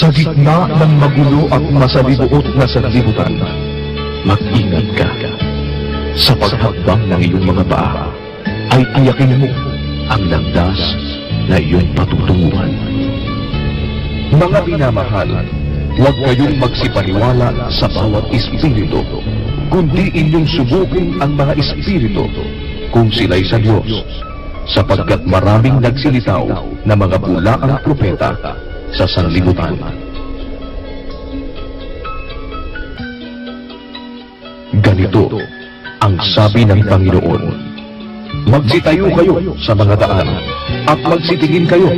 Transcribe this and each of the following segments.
Sa gitna ng magulo at masalibuot na sanlibutan, mag-ingat ka. Sa paghakbang ng iyong mga paa, ay tiyakin mo ang landas na iyong patutunguhan. Mga minamahal, huwag kayong magsipaniwala sa bawat espiritu, kundi inyong subukin ang mga espiritu kung sila'y sa Diyos, sapagkat maraming nagsilitaw na mga bulaang propeta sa sanlibutan. Ganito ang sabi ng Panginoon: magsitayo kayo sa mga daan at magsitingin kayo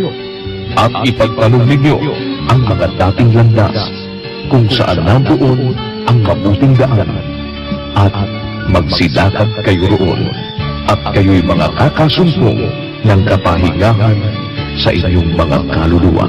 at ipagtanong ninyo ang mga dating landas kung saan nandoon ang mabuting daan at magsilakad kayo roon at kayo'y mga kakasumpong ng kapahingahan sa inyong mga kaluluwa.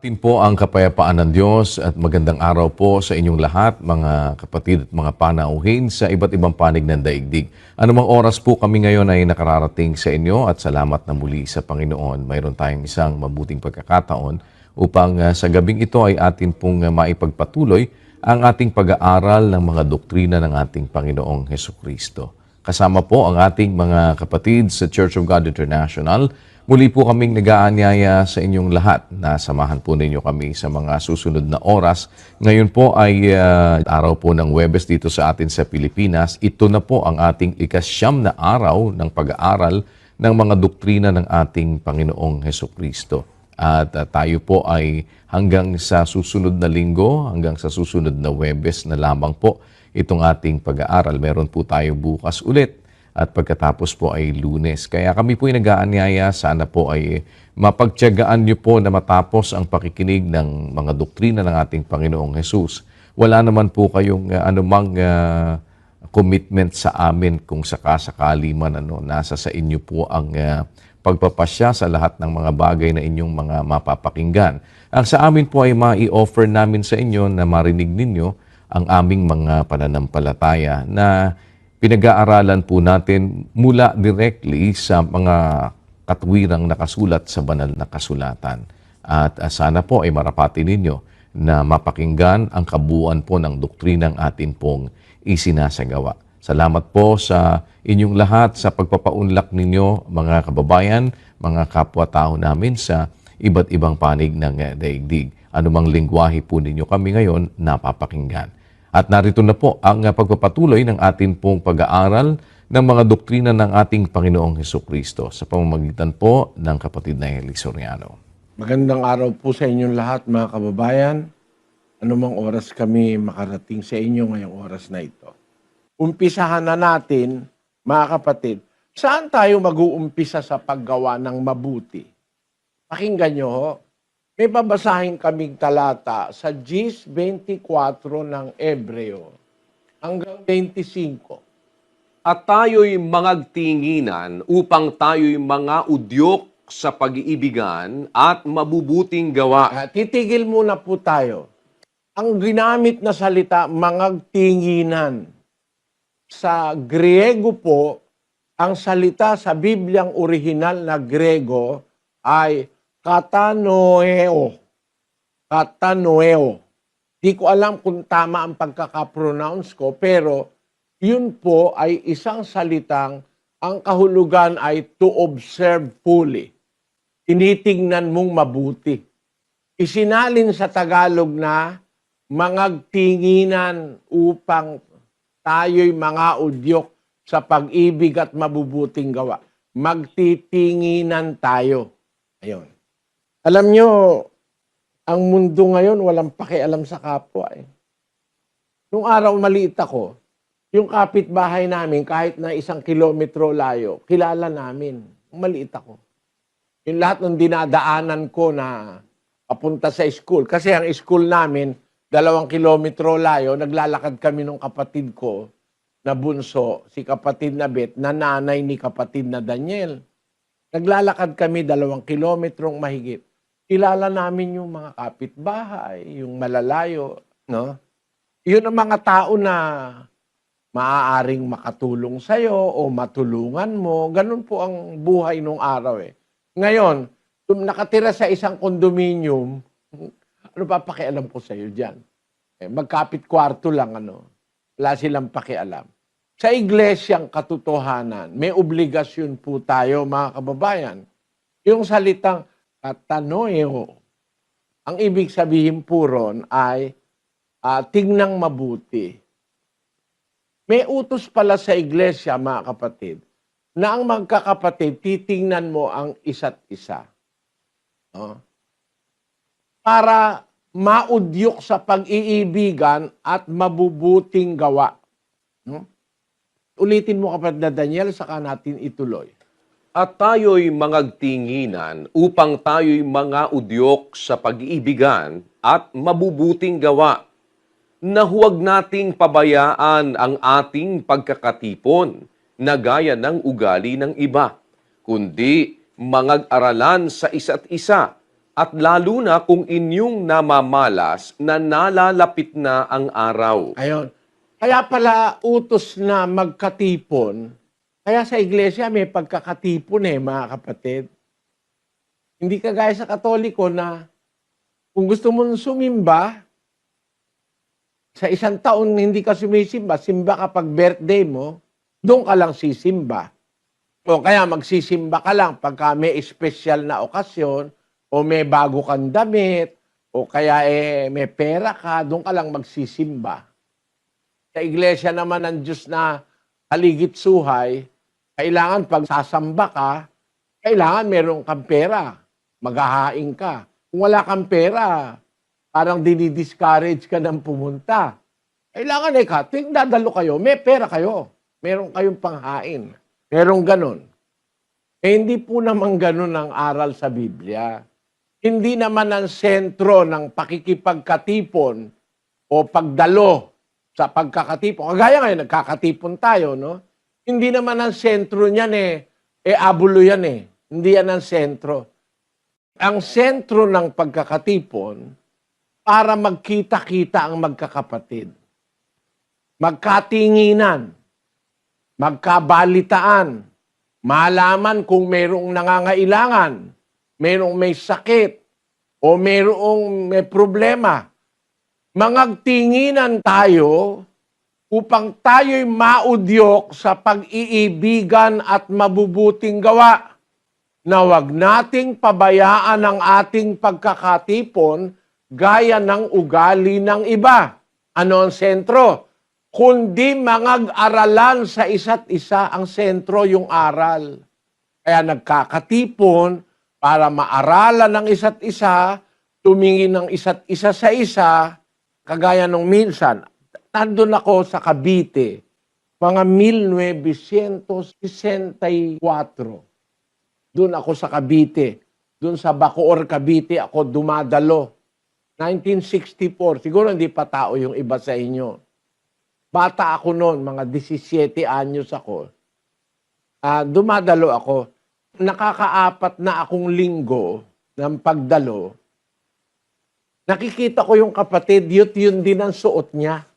Atin po ang kapayapaan ng Diyos at magandang araw po sa inyong lahat, mga kapatid at mga panauhin sa iba't ibang panig ng daigdig. Anumang oras po kami ngayon ay nakararating sa inyo at salamat na muli sa Panginoon. Mayroon tayong isang mabuting pagkakataon upang sa gabing ito ay atin pong maipagpatuloy ang ating pag-aaral ng mga doktrina ng ating Panginoong Hesukristo. Kasama po ang ating mga kapatid sa Church of God International. Muli po kaming nag-aanyaya sa inyong lahat na samahan po ninyo kami sa mga susunod na oras. Ngayon po ay araw po ng Huwebes dito sa atin sa Pilipinas. Ito na po ang ating ikasyam na araw ng pag-aaral ng mga doktrina ng ating Panginoong Hesukristo. At tayo po ay hanggang sa susunod na linggo, hanggang sa susunod na Huwebes na lamang po itong ating pag-aaral. Meron po tayo bukas ulit. At pagkatapos po ay Lunes. Kaya kami po ay nag-aanyaya, sana po ay mapagtiyagaan niyo po na matapos ang pakikinig ng mga doktrina ng ating Panginoong Hesus. Wala naman po kayong anumang commitment sa amin kung sakasakali man nasa sa inyo po ang pagpapasya sa lahat ng mga bagay na inyong mga mapapakinggan. Ang sa amin po ay mai-offer namin sa inyo na marinig ninyo ang aming mga pananampalataya na pinag-aaralan po natin mula directly sa mga katwirang nakasulat sa banal na kasulatan. At sana po ay marapati ninyo na mapakinggan ang kabuuan po ng doktrinang atin pong isinasagawa. Salamat po sa inyong lahat sa pagpapaunlak ninyo, mga kababayan, mga kapwa-tao namin sa iba't ibang panig ng daigdig. Anumang lingwahe po ninyo kami ngayon napapakinggan. At narito na po ang pagpapatuloy ng ating pong pag-aaral ng mga doktrina ng ating Panginoong Hesukristo sa pamamagitan po ng kapatid na Eli Soriano. Magandang araw po sa inyong lahat, mga kababayan. Anumang oras kami makarating sa inyo ngayong oras na ito. Umpisahan na natin, mga kapatid, saan tayo mag-uumpisa sa paggawa ng mabuti? Pakinggan nyo ho. May babasahin kaming talata sa Gs 24 ng Ebreo hanggang 25. At tayo'y mangagtinginan upang tayo'y mga udyok sa pag-iibigan at mabubuting gawa. Titigil muna po tayo. Ang ginamit na salita, mangagtinginan. Sa Griego po, ang salita sa Bibliang orihinal na Grego ay katanoeo. Katanoeo. Di ko alam kung tama ang pagkakapronounce ko, pero yun po ay isang salitang ang kahulugan ay to observe fully. Tinitingnan mong mabuti. Isinalin sa Tagalog na mangagtinginan upang tayo'y mga udyok sa pag-ibig at mabubuting gawa. Magtitinginan tayo. Ayun. Alam nyo, ang mundo ngayon walang pakialam sa kapwa eh. Nung araw maliit ako, yung kapitbahay namin kahit na 1 kilometro layo, kilala namin. Maliit ako. Yung lahat ng dinadaanan ko na papunta sa school. Kasi ang school namin, 2 kilometro layo, naglalakad kami ng kapatid ko na bunso, si kapatid na Bet, na nanay ni kapatid na Daniel. Naglalakad kami 2 kilometrong mahigit. Kilala namin yung mga kapitbahay, yung malalayo, no? Yun ang mga tao na maaaring makatulong sa'yo o matulungan mo. Ganun po ang buhay nung araw eh. Ngayon, kung nakatira sa isang kondominium, ano pa pakialam ko sa'yo dyan? Magkapit kwarto lang, wala silang pakialam. Sa iglesyang katotohanan, may obligasyon po tayo, mga kababayan. Yung salitang katanoeo, ang ibig sabihin po ron ay tignang mabuti. May utos pala sa iglesia, mga kapatid, na ang magkakapatid, titingnan mo ang isa't isa. No? Para maudyok sa pag-iibigan at mabubuting gawa. No? Ulitin mo, kapatid na Daniel, saka natin ituloy. At tayo'y mangagtinginan upang tayo'y mga udyok sa pag-iibigan at mabubuting gawa, na huwag nating pabayaan ang ating pagkakatipon na gaya ng ugali ng iba, kundi mangag-aralan sa isa't isa, at lalo na kung inyong namamalas na nalalapit na ang araw. Ayon. Kaya pala utos na magkatipon. Kaya sa iglesia may pagkakatipon mga kapatid. Hindi kagaya sa Katoliko na kung gusto mong sumimba, sa isang taon hindi ka sumisimba, simba kapag birthday mo, doon ka lang sisimba. O kaya magsisimba ka lang pagka may espesyal na okasyon, o may bago kang damit, o kaya may pera ka, doon ka lang magsisimba. Sa iglesia naman ng Diyos na haligit suhay, kailangan pag sasamba ka, kailangan meron kang pera. Maghahain ka. Kung wala kang pera, parang dinidiscourage ka ng pumunta. Kailangan tuwing dadalo kayo, may pera kayo. Meron kayong panghain. Merong ganun. Hindi po naman ganun ang aral sa Biblia. Hindi naman ang sentro ng pakikipagkatipon o pagdalo sa pagkakatipon. Kagaya ngayon, nagkakatipon tayo, no? Hindi naman ang sentro niyan abulo yan Hindi yan ang sentro. Ang sentro ng pagkakatipon, para magkita-kita ang magkakapatid. Magkatinginan, magkabalitaan, malaman kung mayroong nangangailangan, mayroong may sakit, o mayroong may problema. Mangagtinginan tayo upang tayo'y maudyok sa pag-iibigan at mabubuting gawa, na huwag nating pabayaan ang ating pagkakatipon gaya ng ugali ng iba. Ano ang sentro? Kundi mangag-aralan sa isa't isa. Ang sentro yung aral. Kaya nagkakatipon para maaralan ng isa't isa, tumingin ng isa't isa sa isa, kagaya nung minsan. Nandun ako sa Cavite, mga 1964. Doon ako sa Cavite. Doon sa Bacoor, Cavite, ako dumadalo. 1964. Siguro hindi pa tao yung iba sa inyo. Bata ako noon, mga 17 anyos ako. Dumadalo ako. Nakakaapat na akong linggo ng pagdalo. Nakikita ko yung kapatid, yun din ang suot niya.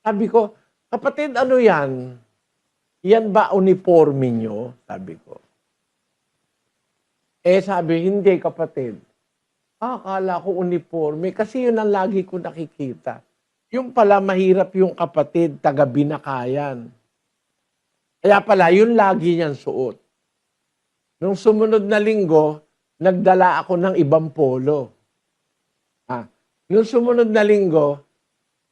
Sabi ko, kapatid, ano yan? Yan ba uniforme nyo? Sabi ko. Sabi, hindi kapatid. Akala ko uniforme kasi yun ang lagi ko nakikita. Yung pala mahirap yung kapatid, taga-Binakayan. Kaya pala, yun lagi niyang suot. Nung sumunod na linggo, nagdala ako ng ibang polo. Nung sumunod na linggo,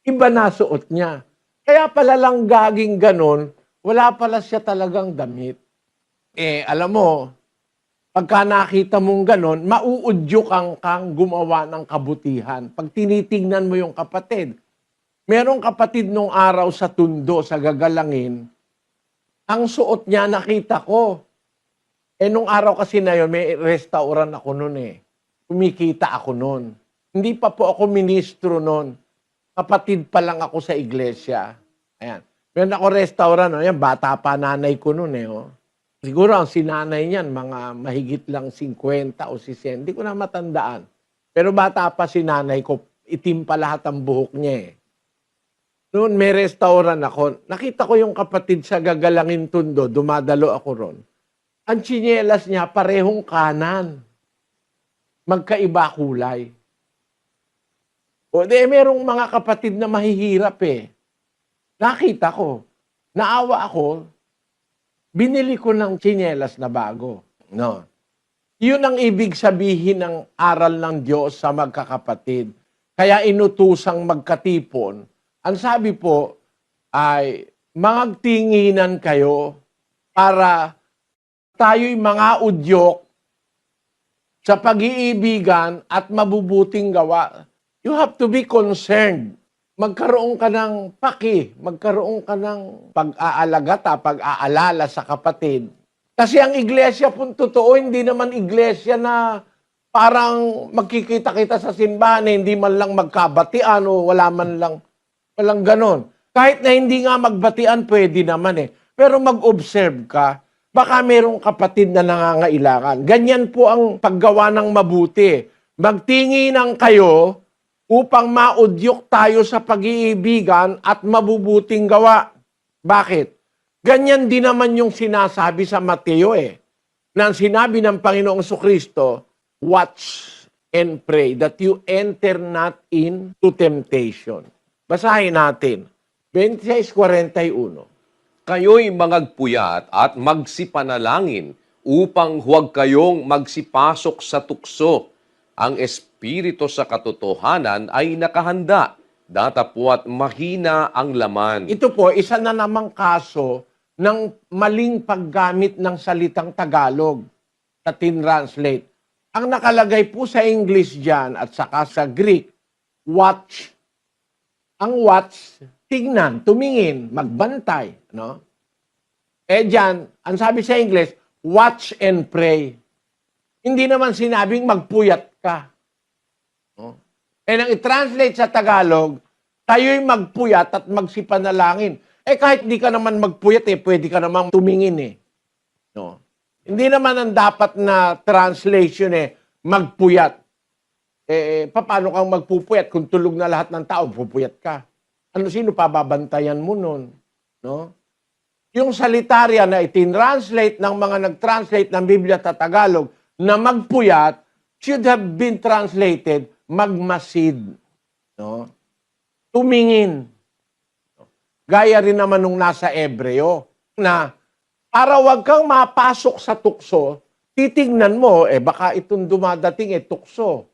iba na suot niya. Kaya pala lang gaging ganon, wala pala siya talagang damit. Alam mo, pagka nakita mong ganon, mauudyok kang gumawa ng kabutihan. Pag tinitingnan mo yung kapatid, merong kapatid nung araw sa Tundo, sa Gagalangin, ang suot niya nakita ko. Nung araw kasi na yun, may restaurant ako noon Kumikita ako noon. Hindi pa po ako ministro noon. Kapatid pa lang ako sa iglesia. Ayan. Meron ako restaurant, ayan, bata pa nanay ko noon Siguro ang sinanay niyan, mga mahigit lang 50 o 60. Hindi ko na matandaan. Pero bata pa si nanay ko, itim pa lahat ang buhok niya Noon may restaurant ako. Nakita ko yung kapatid sa Gagalangin Tondo. Dumadalo ako ron. Ang tsinelas niya parehong kanan. Magkaiba kulay. O merong mga kapatid na mahihirap eh. Nakita ko. Naawa ako. Binili ko ng tsinelas na bago. No. Yun ang ibig sabihin ng aral ng Diyos sa magkakapatid. Kaya inutusang magkatipon. Ang sabi po ay magtinginan kayo para tayo'y mga udyok sa pag-iibigan at mabubuting gawa. You have to be concerned. Magkaroon ka ng magkaroon ka ng pag-aalagata, pag-aalala sa kapatid. Kasi ang iglesia po totoo, hindi naman iglesia na parang magkikita-kita sa simbahan, hindi man lang magkabatian o walang ganon. Kahit na hindi nga magbatian, pwede naman eh. Pero mag-observe ka, baka merong kapatid na nangangailangan. Ganyan po ang paggawa ng mabuti. Magtinginan kayo upang maudyok tayo sa pag-iibigan at mabubuting gawa. Bakit? Ganyan din naman yung sinasabi sa Mateo eh. Na ang sinabi ng Panginoong Jesucristo, watch and pray that you enter not into temptation. Basahin natin. 26:41. Kayo'y magagpuyat at magsipanalangin upang huwag kayong magsipasok sa tukso. Ang espiritu sa katotohanan ay nakahanda, datapwat mahina ang laman. Ito po, isa na namang kaso ng maling paggamit ng salitang Tagalog sa tinranslate. Ang nakalagay po sa English dyan at saka sa Greek, watch. Ang watch, tingnan, tumingin, magbantay. No? Dyan, ang sabi sa English, watch and pray. Hindi naman sinabing magpuyat ka. No? Nang i-translate sa Tagalog, tayo'y magpuyat at magsipanalangin. Kahit di ka naman magpuyat, pwede ka naman tumingin eh. No? Hindi naman ang dapat na translation magpuyat. Paano kang magpupuyat kung tulog na lahat ng tao, pupuyat ka? Sino pababantayan mo nun? No? Yung salitarya na itinranslate ng mga nag-translate ng Biblia sa Tagalog na magpuyat should have been translated magmasid. No? Tumingin. Gaya rin naman nung nasa Ebreo na para wag kang mapasok sa tukso, titignan mo, baka itong dumadating tukso.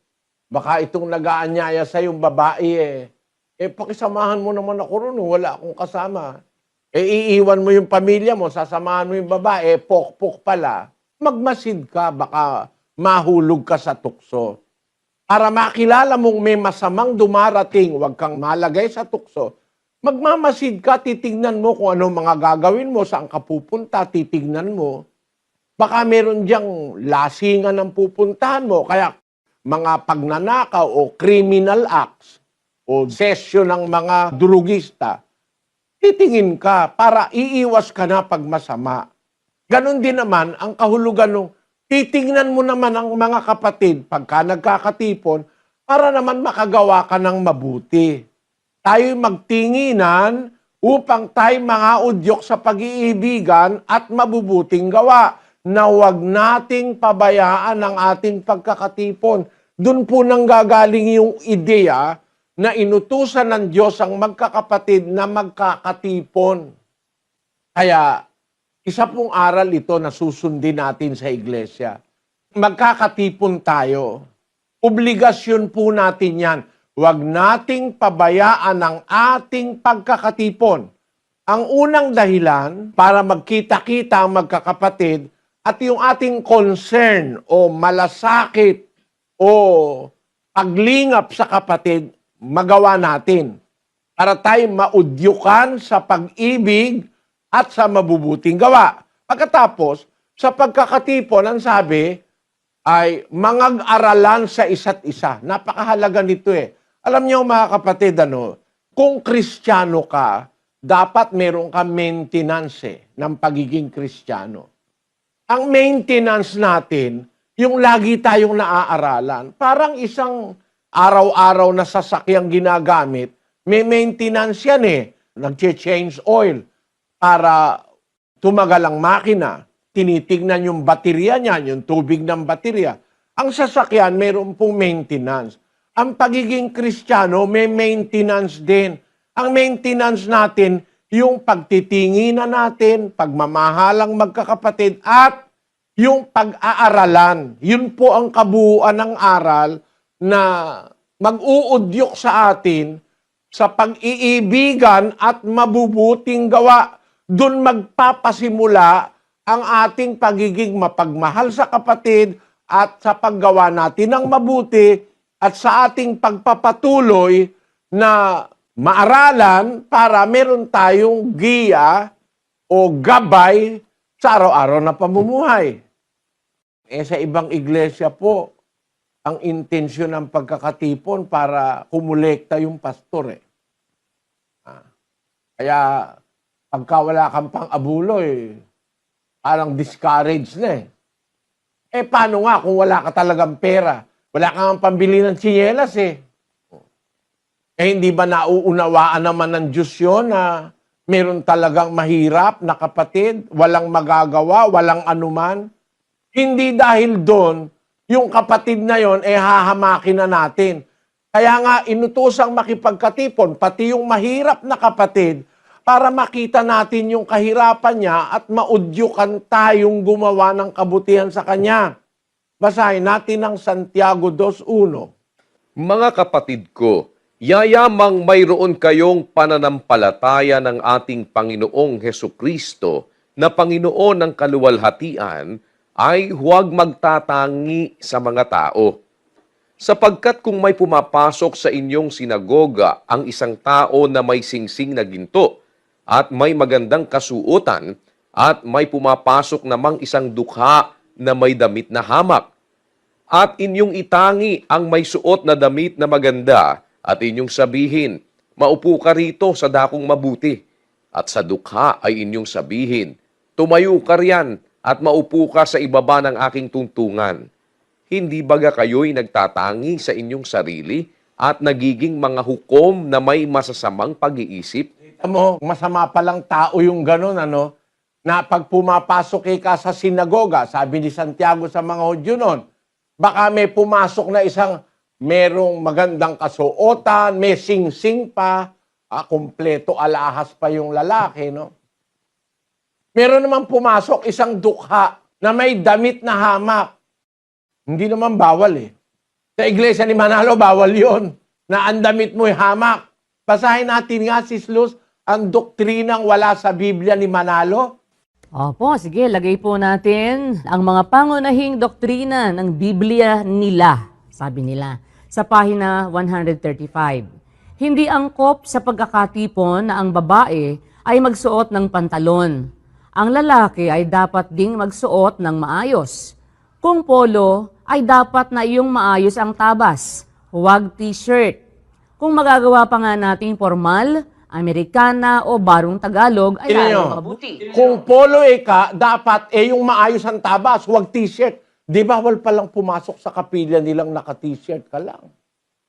Baka itong nag-aanyaya sa yung babae pakisamahan mo naman ako ron, wala akong kasama. Iiwan mo yung pamilya mo, sasamahan mo yung babae, pok-pok pala. Magmasid ka, baka mahulog ka sa tukso. Para makilala mong may masamang dumarating, wag kang malagay sa tukso, magmamasid ka, titignan mo kung ano mga gagawin mo, saan ka pupunta, titignan mo. Baka meron diyang lasingan ng pupuntahan mo, kaya mga pagnanakaw o criminal acts o session ng mga durugista, titingin ka para iiwas ka na pag masama. Ganon din naman ang kahulugan ng titingnan mo naman ang mga kapatid pagka nagkakatipon para naman makagawa ka ng mabuti. Tayo'y magtinginan upang tayo mga udyok sa pag-iibigan at mabubuting gawa na huwag nating pabayaan ang ating pagkakatipon. Doon po nang gagaling yung ideya na inutusan ng Diyos ang magkakapatid na magkakatipon. Kaya, isa pong aral ito na susundin natin sa iglesia. Magkakatipon tayo. Obligasyon po natin yan. Huwag nating pabayaan ang ating pagkakatipon. Ang unang dahilan para magkita-kita ang magkakapatid at yung ating concern o malasakit o paglingap sa kapatid, magawa natin para tayo maudyukan sa pag-ibig at sa mabubuting gawa. Pagkatapos, sa pagkakatipon, ang sabi ay mangag-aralan sa isa't isa. Napakahalaga nito Alam niyo mga kapatid, kung Kristiyano ka, dapat meron ka maintenance ng pagiging Kristiyano. Ang maintenance natin, yung lagi tayong naaaralan, parang isang araw-araw na sasakyang ginagamit May maintenance yan eh. Nag-change oil para tumagal ang makina. Tinitignan yung baterya niyan, yung tubig ng baterya. Ang sasakyan, mayroon pong maintenance. Ang pagiging Kristiyano, may maintenance din. Ang maintenance natin, yung pagtitinginan natin, pagmamahalang magkakapatid, at yung pag-aaralan. Yun po ang kabuuan ng aral na mag-uudyok sa atin sa pag-iibigan at mabubuting gawa. Doon magpapasimula ang ating pagiging mapagmahal sa kapatid at sa paggawa natin ng mabuti at sa ating pagpapatuloy na maaralan para meron tayong giya o gabay sa araw-araw na pamumuhay. Sa ibang iglesia po, ang intensyon ng pagkakatipon para kumulekta yung pastor eh. Kaya pagka wala kang pang-abulo parang discouraged na eh. Paano nga kung wala ka talagang pera? Wala kang pambili ng tsinelas eh. Hindi ba nauunawaan naman ng Diyos yun na meron talagang mahirap na kapatid, walang magagawa, walang anuman? Hindi dahil doon, yung kapatid na yon hahamakin na natin. Kaya nga, inutosang makipagkatipon, pati yung mahirap na kapatid, para makita natin yung kahirapan niya at maudyukan tayong gumawa ng kabutihan sa kanya. Basahin natin ang Santiago 2:1. Mga kapatid ko, yayamang mayroon kayong pananampalataya ng ating Panginoong Hesukristo na Panginoon ng kaluwalhatian ay huwag magtatangi sa mga tao. Sapagkat kung may pumapasok sa inyong sinagoga ang isang tao na may singsing na ginto at may magandang kasuotan at may pumapasok namang isang dukha na may damit na hamak at inyong itangi ang may suot na damit na maganda at inyong sabihin, maupo ka rito sa dakong mabuti. At sa dukha ay inyong sabihin, tumayo ka riyan at maupo ka sa ibaba ng aking tuntungan. Hindi baga kayo'y nagtatangi sa inyong sarili at nagiging mga hukom na may masasamang pag-iisip? Mo, masama palang tao yung ganun, na pag pumapasok ka sa sinagoga, sabi ni Santiago sa mga Hudyo noon, baka may pumasok na isang merong magandang kasuotan, may sing-sing pa, kumpleto alahas pa yung lalaki, no? Meron naman pumasok isang dukha na may damit na hamak. Hindi naman bawal eh. Sa iglesia ni Manalo, bawal yon na ang damit mo'y hamak. Basahin natin nga, Sis Luz, ang doktrinang wala sa Biblia ni Manalo. Opo, sige, lagay po natin ang mga pangunahing doktrina ng Biblia nila, sabi nila, sa pahina 135. Hindi angkop sa pagkakatipon na ang babae ay magsuot ng pantalon. Ang lalaki ay dapat ding magsuot ng maayos. Kung polo, ay dapat na iyong maayos ang tabas, huwag t-shirt. Kung magagawa pa nga nating formal, Amerikana o barong Tagalog ay Tingnan nyo. lalong mabuti. Kung polo ka, dapat yung maayos ang tabas, huwag t-shirt. Di bawal palang pumasok sa kapilya nilang naka-t-shirt ka lang.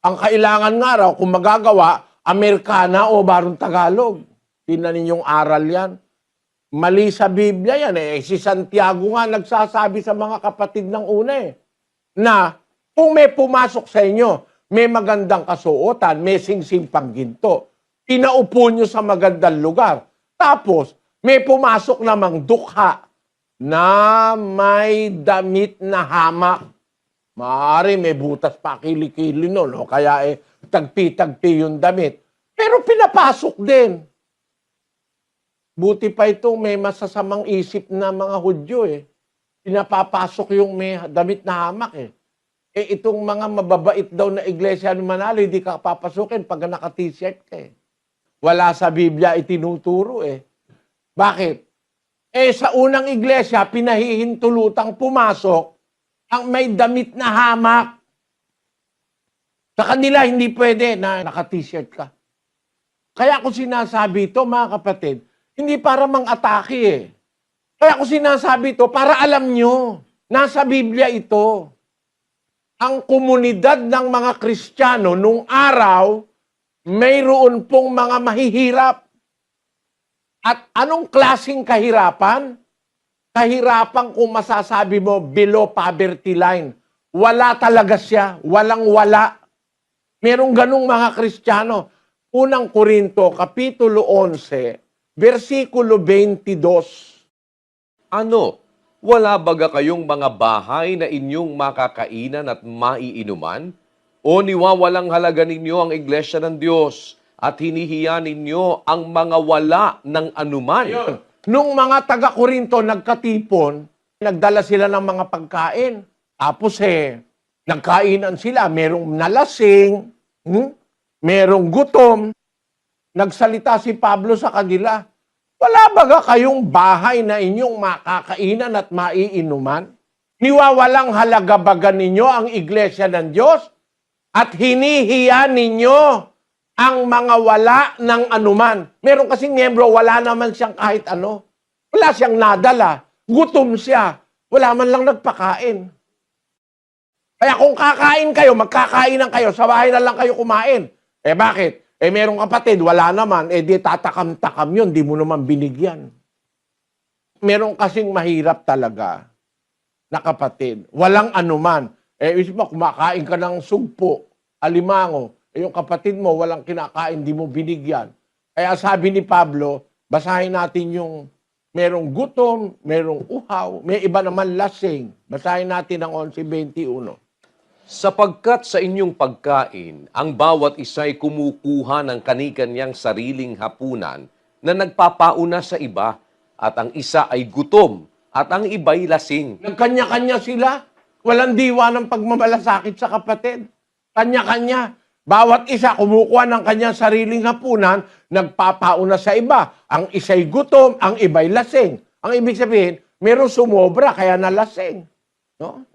Ang kailangan nga raw, kung magagawa, Amerikana o barong Tagalog. Tingnan ninyong aral yan. Mali sa Biblia yan eh. Si Santiago nga nagsasabi sa mga kapatid ng una na kung may pumasok sa inyo, may magandang kasuotan, may singsing pangginto, pinaupo nyo sa magandang lugar. Tapos, may pumasok namang dukha na may damit na hamak. Maaari may butas pa kilikili nun, no? Kaya tagpi-tagpi yung damit. Pero pinapasok din. Buti pa itong may masasamang isip na mga Hudyo Pinapapasok yung may damit na hamak itong mga mababait daw na iglesia ni Manalo, hindi ka papasukin pag naka-t-shirt ka Wala sa Biblia itinuturo Bakit? Sa unang iglesia, pinahihintulutang pumasok ang may damit na hamak. Sa kanila, hindi pwede na naka-t-shirt ka. Kaya ko sinasabi ito, mga kapatid, hindi para mang-atake Kaya ko sinasabi ito, para alam nyo, nasa Biblia ito. Ang komunidad ng mga Kristiyano nung araw mayroon pong mga mahihirap. At anong klaseng kahirapan? Kahirapan kung masasabi mo below poverty line. Wala talaga siya. Walang wala. Merong ganong mga Kristiyano. Unang Korinto, Kapitulo 11, versikulo 22. Ano? Wala baga kayong mga bahay na inyong makakainan at maiinuman? O niwawalang halaga ninyo ang iglesia ng Diyos at hinihiya ninyo ang mga wala ng anuman? Ayun. Nung mga taga-Korinto nagkatipon, nagdala sila ng mga pagkain. Tapos nagkainan sila. Merong nalasing, merong gutom. Nagsalita si Pablo sa kanila, wala baga kayong bahay na inyong makakainan at maiinuman? Niwawalang halaga baga ninyo ang iglesia ng Diyos? At hinihiya ninyo ang mga wala ng anuman. Meron kasing miyembro, wala naman siyang kahit ano. Wala siyang nadala. Gutom siya. Wala man lang nagpakain. Kaya kung kakain kayo, magkakainan kayo, sa bahay na lang kayo kumain. Bakit? Merong kapatid, wala naman. Di tatakam-takam yun, di mo naman binigyan. Meron kasing mahirap talaga na kapatid. Walang anuman. Isip mo, kumakain ka ng sugpo, alimango, yung kapatid mo, walang kinakain, di mo binigyan. Kaya sabi ni Pablo, basahin natin yung merong gutom, merong uhaw, may iba naman lasing. Basahin natin ang 11:21. Sapagkat sa inyong pagkain, ang bawat isa'y kumukuha ng kani-kanyang sariling hapunan na nagpapauna sa iba, at ang isa ay gutom, at ang iba'y lasing. Nagkanya-kanya sila. Walang diwa ng pagmamalasakit sa kapatid. Kanya-kanya. Bawat isa kumukuha ng kanyang sariling hapunan, nagpapauna sa iba. Ang isa'y gutom, ang iba'y lasing. Ang ibig sabihin, meron sumobra, kaya nalasing. No?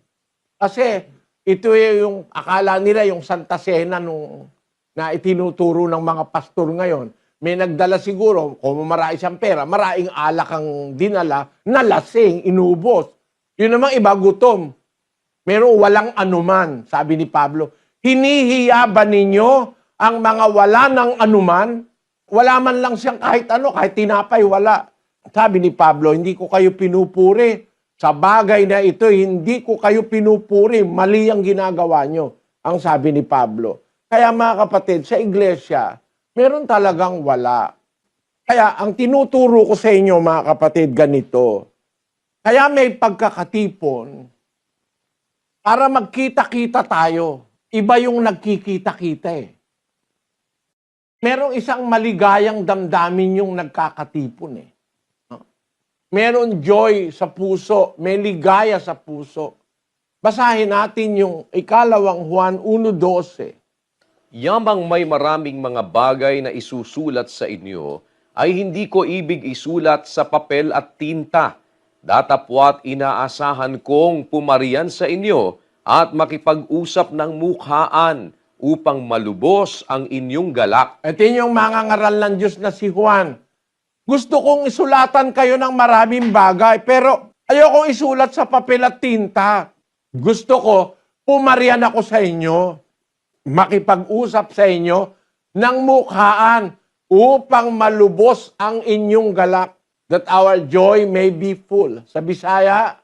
Kasi, ito yung akala nila, yung Santa Cena na itinuturo ng mga pastor ngayon. May nagdala siguro, kung marami siyang pera, maraming alak ang dinala, nalasing, inubos. Yun namang iba, gutom. Meron walang anuman, sabi ni Pablo. Hinihiya ba ninyo ang mga wala ng anuman? Wala man lang siyang kahit ano, kahit tinapay, wala. Sabi ni Pablo, hindi ko kayo pinupuri. Sa bagay na ito, hindi ko kayo pinupuri. Mali ang ginagawa nyo, ang sabi ni Pablo. Kaya mga kapatid, sa iglesia, meron talagang wala. Kaya ang tinuturo ko sa inyo mga kapatid, ganito. Kaya may pagkakatipon, para magkita-kita tayo. Iba yung nagkikita-kita Merong isang maligayang damdamin yung nagkakatipon Meron joy sa puso, may ligaya sa puso. Basahin natin yung ikalawang Juan 1:12. Yamang may maraming mga bagay na isusulat sa inyo, ay hindi ko ibig isulat sa papel at tinta. Datapwat inaasahan kong pumarian sa inyo at makipag-usap ng mukhaan upang malubos ang inyong galak. Ito yung mga ngaral ng Diyos na si Juan. Gusto kong isulatan kayo ng maraming bagay, pero ayokong isulat sa papel at tinta. Gusto ko, pumarian ako sa inyo, makipag-usap sa inyo ng mukhaan upang malubos ang inyong galak, that our joy may be full. Sa Bisaya,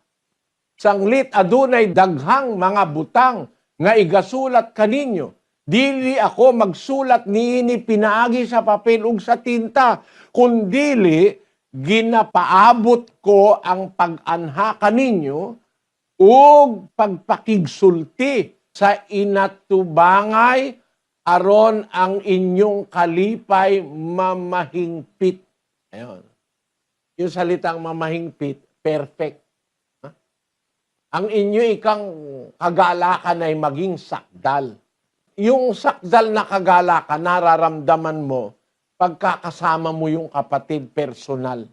sanglit adunay daghang mga butang nga igasulat kaninyo. Dili ako magsulat niini pinaagi sa papel ug sa tinta, kundili ginapaabot ko ang pag-anha kaninyo ug pagpakigsulti sa inatubangay aron ang inyong kalipay mamahingpit. Ayun. Yung salitang mamahingpit, perfect. Ang inyo ikang kagalakan ay maging sakdal. Yung sakdal na kagalakan, nararamdaman mo pagkakasama mo yung kapatid personal.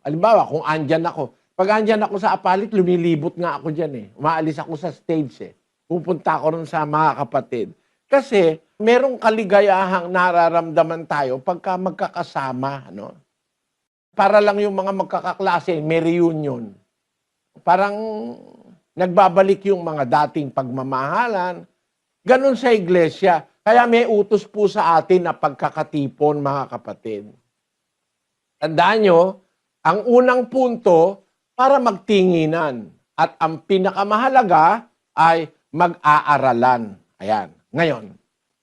Halimbawa, kung andyan ako, pag andyan ako sa apalit, lumilibot nga ako dyan Umaalis ako sa stage Pupunta ako rin sa mga kapatid. Kasi merong kaligayahang nararamdaman tayo pagka magkakasama. Para lang yung mga magkakaklase, may reunion. Parang nagbabalik yung mga dating pagmamahalan. Ganon sa iglesia. Kaya may utos po sa atin na pagkakatipon, mga kapatid. Tandaan nyo, ang unang punto, para magtinginan. At ang pinakamahalaga ay mag-aaralan. Ayan. Ngayon,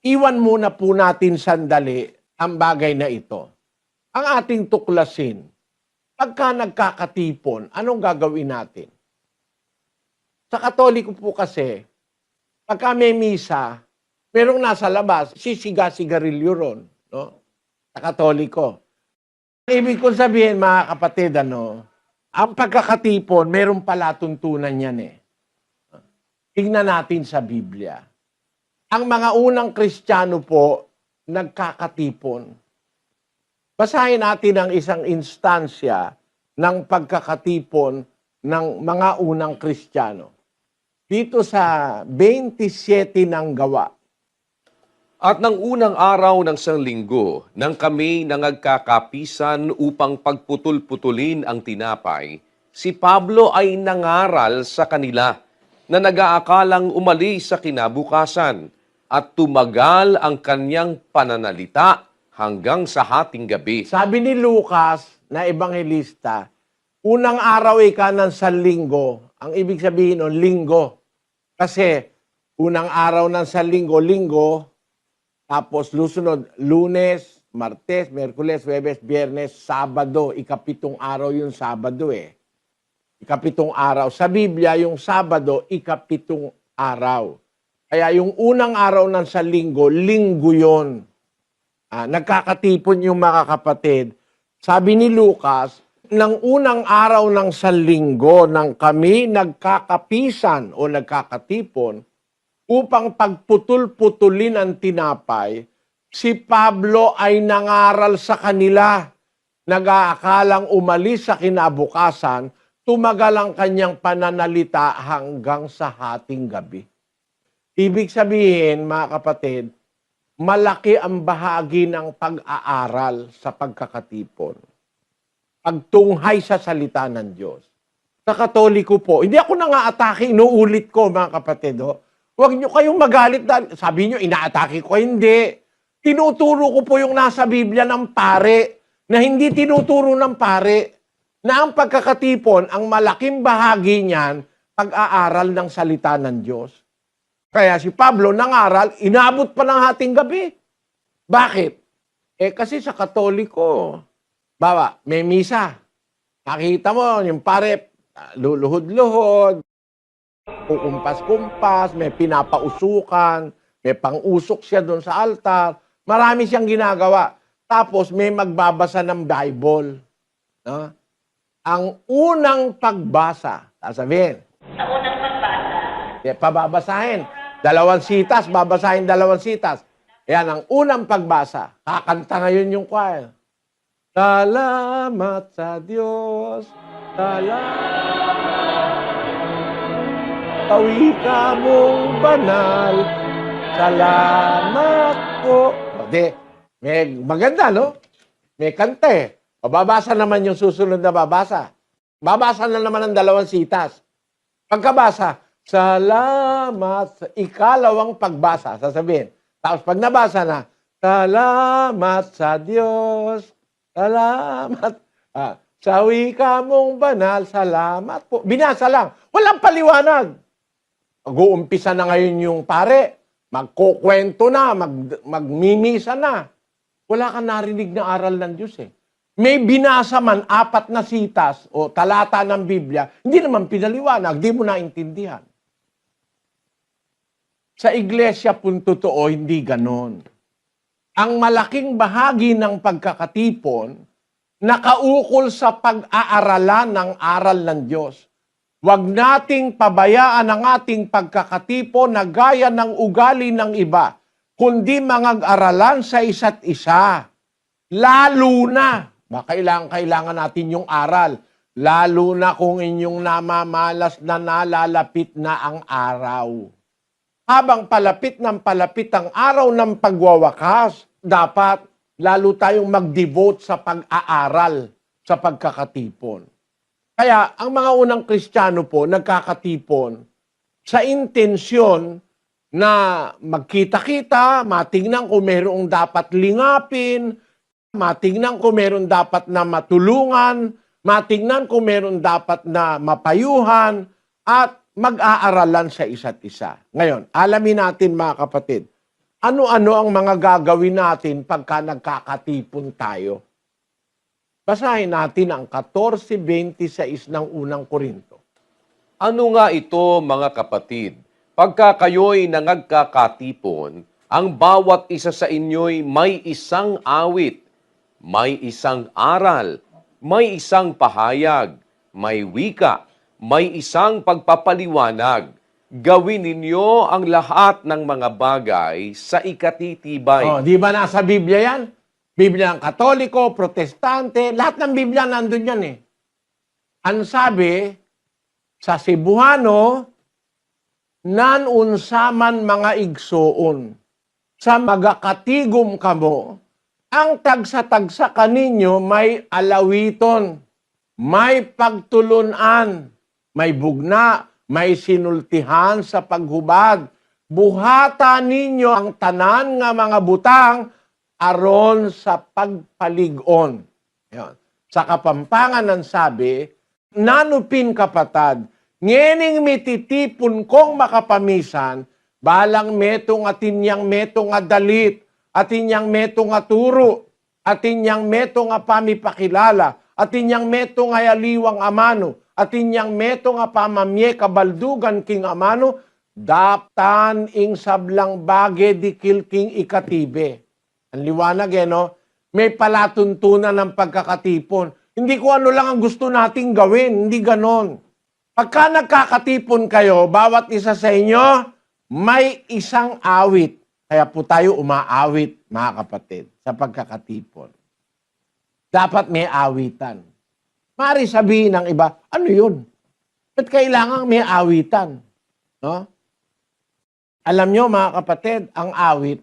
iwan muna po natin sandali ang bagay na ito. Ang ating tuklasin, pagka nagkakatipon, anong gagawin natin? Sa Katoliko po kasi, pagka may misa, merong nasa labas, sisiga-sigarilyo ron. No? Sa Katoliko. Ibig kong sabihin, mga kapatid, ang pagkakatipon, merong palatuntunan yan eh. Tingnan natin sa Biblia. Ang mga unang Kristiyano po, nagkakatipon. Basahin natin ang isang instansya ng pagkakatipon ng mga unang Kristiyano. Dito sa 27 ng Gawa. At ng unang araw ng sanlinggo, nang kami nangagkakapisan upang pagputol-putulin ang tinapay, si Pablo ay nangaral sa kanila na nag-aakalang umalis sa kinabukasan at tumagal ang kanyang pananalita hanggang sa hating gabi. Sabi ni Lucas na ebanghelista, unang araw ika ng sanlinggo. Ang ibig sabihin nun, linggo. Kasi unang araw ng sanlinggo, linggo, tapos lusunod, Lunes, Martes, Merkules, Huwebes, Biyernes, Sabado. Ikapitong araw yung Sabado eh. Ikapitong araw. Sa Biblia, yung Sabado, ikapitong araw. Kaya yung unang araw ng sanlinggo, linggo yun. Nagkakatipon yung mga kapatid. Sabi ni Lucas, ng unang araw ng sanlinggo nang kami nagkakapisan o nagkakatipon, upang pagputol-putulin ang tinapay, si Pablo ay nangaral sa kanila. Nag-aakalang umalis sa kinabukasan, tumagal ang kanyang pananalita hanggang sa hating gabi. Ibig sabihin, mga kapatid, malaki ang bahagi ng pag-aaral sa pagkakatipon. Pagtunghay sa salita ng Diyos. Sa Katoliko po, hindi ako nang-aatake, inuulit ko, mga kapatid, Huwag nyo kayong magalit na, sabi nyo, inaatake ko. Hindi. Tinuturo ko po yung nasa Biblia ng pare, na hindi tinuturo ng pare, na ang pagkakatipon, ang malaking bahagi niyan, pag-aaral ng salita ng Diyos. Kaya si Pablo nangaral, inabot pa ng hating gabi. Bakit? Kasi sa Katoliko, may misa. Nakita mo, yung pare, luluhod-luhod, kukumpas-kumpas, may pinapausukan, may pang-usok siya doon sa altar. Marami siyang ginagawa. Tapos may magbabasa ng Bible. No? Ang unang pagbasa, sasabihin. Sa unang pagbasa. Pababasahin. 2 sitas, babasahin 2 sitas. Yan ang unang pagbasa. Kakanta ngayon yung choir. Salamat sa Diyos. Salamat. Kawika mong banal, salamat po. May maganda, no? May kante. Babasa naman yung susunod na babasa. Babasa na naman ang 2 sitas. Pagkabasa, salamat sa ikalawang pagbasa. Sasabihin. Tapos pag nabasa na, salamat sa Diyos, salamat. Sa wika mong banal, salamat po. Binasa lang. Walang paliwanag. Mag-uumpisa na ngayon yung pare, magkukwento na, magmimisa na. Wala kang narinig na aral ng Diyos eh. May binasa man 4 na sitas o talata ng Biblia, hindi naman pinaliwanag, di mo naintindihan. Sa iglesia pun totoo, hindi ganon. Ang malaking bahagi ng pagkakatipon, nakaukol sa pag-aaralan ng aral ng Diyos. Huwag nating pabayaan ang ating pagkakatipo na gaya ng ugali ng iba, kundi mangag-aralan sa isa't isa. Lalo na, kailangan natin yung aral, lalo na kung inyong namamalas na nalalapit na ang araw. Habang palapit ng palapit ang araw ng pagwawakas, dapat lalo tayong mag-devote sa pag-aaral sa pagkakatipon. Kaya ang mga unang Kristiyano po nagkakatipon sa intensyon na magkita-kita, matingnan kung mayroong dapat lingapin, matingnan kung mayroong dapat na matulungan, matingnan kung mayroong dapat na mapayuhan, at mag-aaralan sa isa't isa. Ngayon, alamin natin mga kapatid, ano-ano ang mga gagawin natin pagka nagkakatipon tayo. Basahin natin ang 14:26 ng unang Korinto. Ano nga ito, mga kapatid? Pagka kayo'y nangagkakatipon, ang bawat isa sa inyo'y may isang awit, may isang aral, may isang pahayag, may wika, may isang pagpapaliwanag. Gawin ninyo ang lahat ng mga bagay sa ikatitibay. Oh, di ba nasa Biblia yan? Biblia ng Katoliko, Protestante, lahat ng Biblia nandun yan eh. Ang sabi, sa Cebuano, nan unsaman mga igsoon, sa magakatigom kamo, ang tagsa-tagsa kaninyo may alawiton, may pagtulunan, may bugna, may sinultihan sa paghubad. Buhata ninyo ang tanan nga mga butang aron sa pagpalig-on. Yan. Sa Kapampangan ng sabi, nanupin kapatad, ngening mititipon kong makapamisan, balang metong atinyang metong dalit, atinyang metong turo, atinyang metong pamipakilala, atinyang metong ayaliwang amano, atinyang metong pamamye kabaldugan king amano, daptan ing sablang bage dikil king ikatibe. Ang liwanag no? May palatuntunan ng pagkakatipon. Hindi ko ano lang ang gusto nating gawin, hindi ganon. Pagka nagkakatipon kayo, bawat isa sa inyo, may isang awit. Kaya po tayo umaawit, mga kapatid, sa pagkakatipon. Dapat may awitan. Mari sabihin ng iba, ano yun? Ba't kailangan may awitan? No? Alam nyo, mga kapatid, ang awit,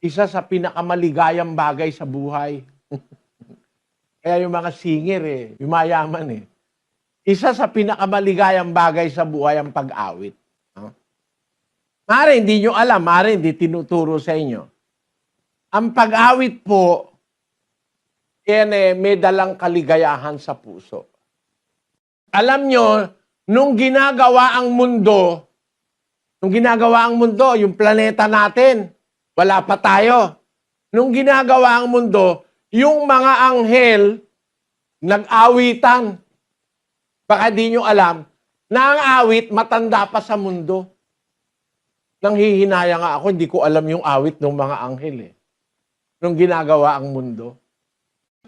isa sa pinakamaligayang bagay sa buhay. Kaya yung mga singer, yumayaman eh. Isa sa pinakamaligayang bagay sa buhay ang pag-awit. No? Mare, hindi nyo alam, mare, hindi tinuturo sa inyo. Ang pag-awit po, yan may dalang kaligayahan sa puso. Alam nyo, nung ginagawa ang mundo, yung planeta natin, wala pa tayo. Nung ginagawa ang mundo, yung mga anghel, nag-awitan. Baka di nyo alam, na ang awit matanda pa sa mundo. Nang hihinaya nga ako, hindi ko alam yung awit ng mga anghel eh. Nung ginagawa ang mundo.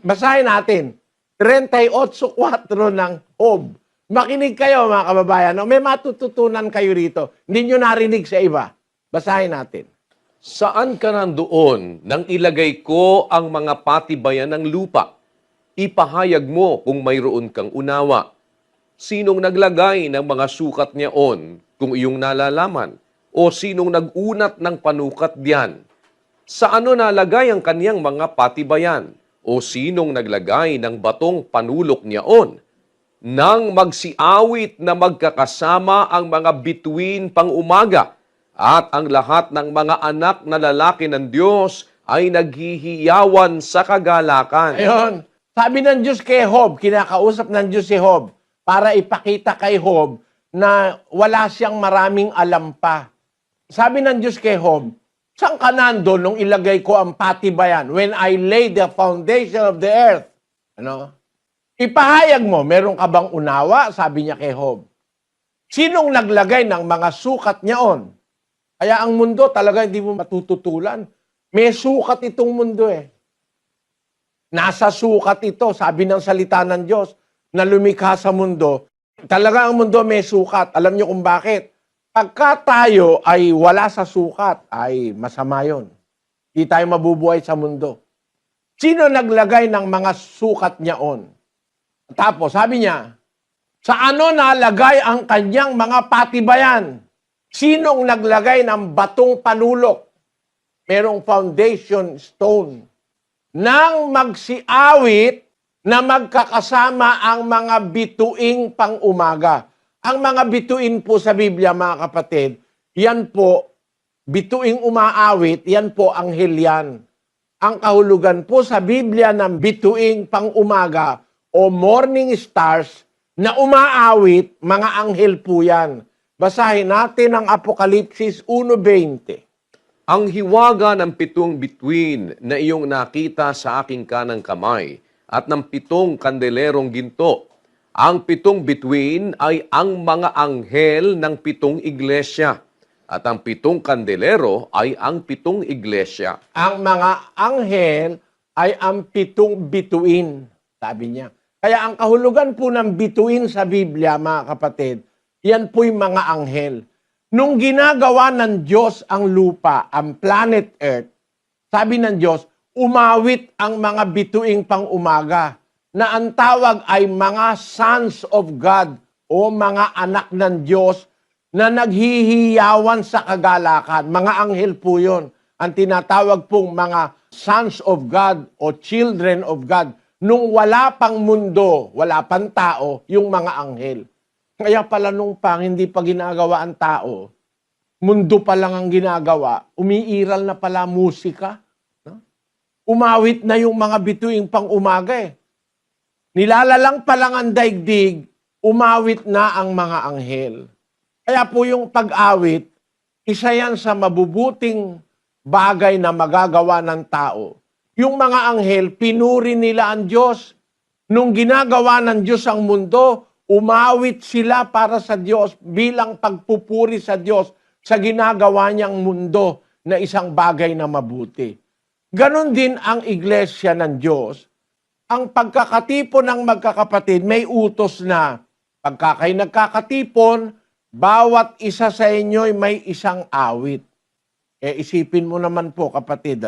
Basahin natin, 38:4 ng Job. Makinig kayo mga kababayan, may matututunan kayo rito. Hindi nyo narinig sa iba. Basahin natin. Saan ka nandoon nang ilagay ko ang mga patibayan ng lupa? Ipahayag mo kung mayroon kang unawa. Sinong naglagay ng mga sukat niyaon kung iyong nalalaman? O sinong nag-unat ng panukat diyan? Sa ano nalagay ang kaniyang mga patibayan? O sinong naglagay ng batong panulok niyaon? Nang magsiawit na magkakasama ang mga bituin pang umaga, at ang lahat ng mga anak na lalaki ng Diyos ay naghihiyawan sa kagalakan. Ayun. Sabi ng Diyos kay Job, kinakausap ng Diyos si Job, para ipakita kay Job na wala siyang maraming alam pa. Sabi ng Diyos kay Job, saan ka nandun nung ilagay ko ang patibayan? When I laid the foundation of the earth. Ano? Ipahayag mo, meron ka bang unawa? Sabi niya kay Job. Sinong naglagay ng mga sukat niyaon? Kaya ang mundo talaga hindi mo matututulan. May sukat itong mundo eh. Nasa sukat ito, sabi ng salita ng Diyos, na lumikha sa mundo. Talaga ang mundo may sukat. Alam niyo kung bakit? Pagka tayo ay wala sa sukat, ay masama yun. Hindi tayo mabubuhay sa mundo. Sino naglagay ng mga sukat niyaon? Tapos, sabi niya, sa ano nalagay ang kanyang mga patibayan? Sinong naglagay ng batong panulok? Merong foundation stone. Nang magsiawit na magkakasama ang mga bituing pang-umaga. Ang mga bituin po sa Biblia, mga kapatid, Yan po, bituing umaawit, yan po anghel yan. Ang kahulugan po sa Biblia ng bituing pang-umaga o morning stars na umaawit, mga anghel po yan. Basahin natin ang Apokalipsis 1:20. Ang hiwaga ng 7 bituin na iyong nakita sa aking kanang kamay at ng 7 kandelerong ginto. Ang 7 bituin ay ang mga anghel ng 7 iglesia at ang 7 kandelero ay ang 7 iglesia. Ang mga anghel ay ang 7 bituin, sabi niya. Kaya ang kahulugan po ng bituin sa Biblia, mga kapatid, yan po'y mga anghel. Nung ginagawa ng Diyos ang lupa, ang planet Earth, sabi ng Diyos, umawit ang mga bituing pang-umaga na ang tawag ay mga sons of God o mga anak ng Diyos na naghihiyawan sa kagalakan. Mga anghel po yun. Ang tinatawag pong mga sons of God o children of God. Nung wala pang mundo, wala pang tao, yung mga anghel. Kaya pala nung hindi pa ginagawa ang tao, mundo pa lang ang ginagawa, umiiral na pala musika. No? Umawit na yung mga bituing pang-umaga eh. Nilalalang pa lang ang daigdig, umawit na ang mga anghel. Kaya po yung pag-awit, isa yan sa mabubuting bagay na magagawa ng tao. Yung mga anghel, pinuri nila ang Diyos. Nung ginagawa ng Diyos ang mundo, umawit sila para sa Diyos bilang pagpupuri sa Diyos sa ginagawa niyang mundo na isang bagay na mabuti. Ganon din ang iglesia ng Diyos. Ang pagkakatipon ng magkakapatid, may utos na pagka kayo nagkakatipon, bawat isa sa inyo may isang awit. Isipin mo naman po, kapatid,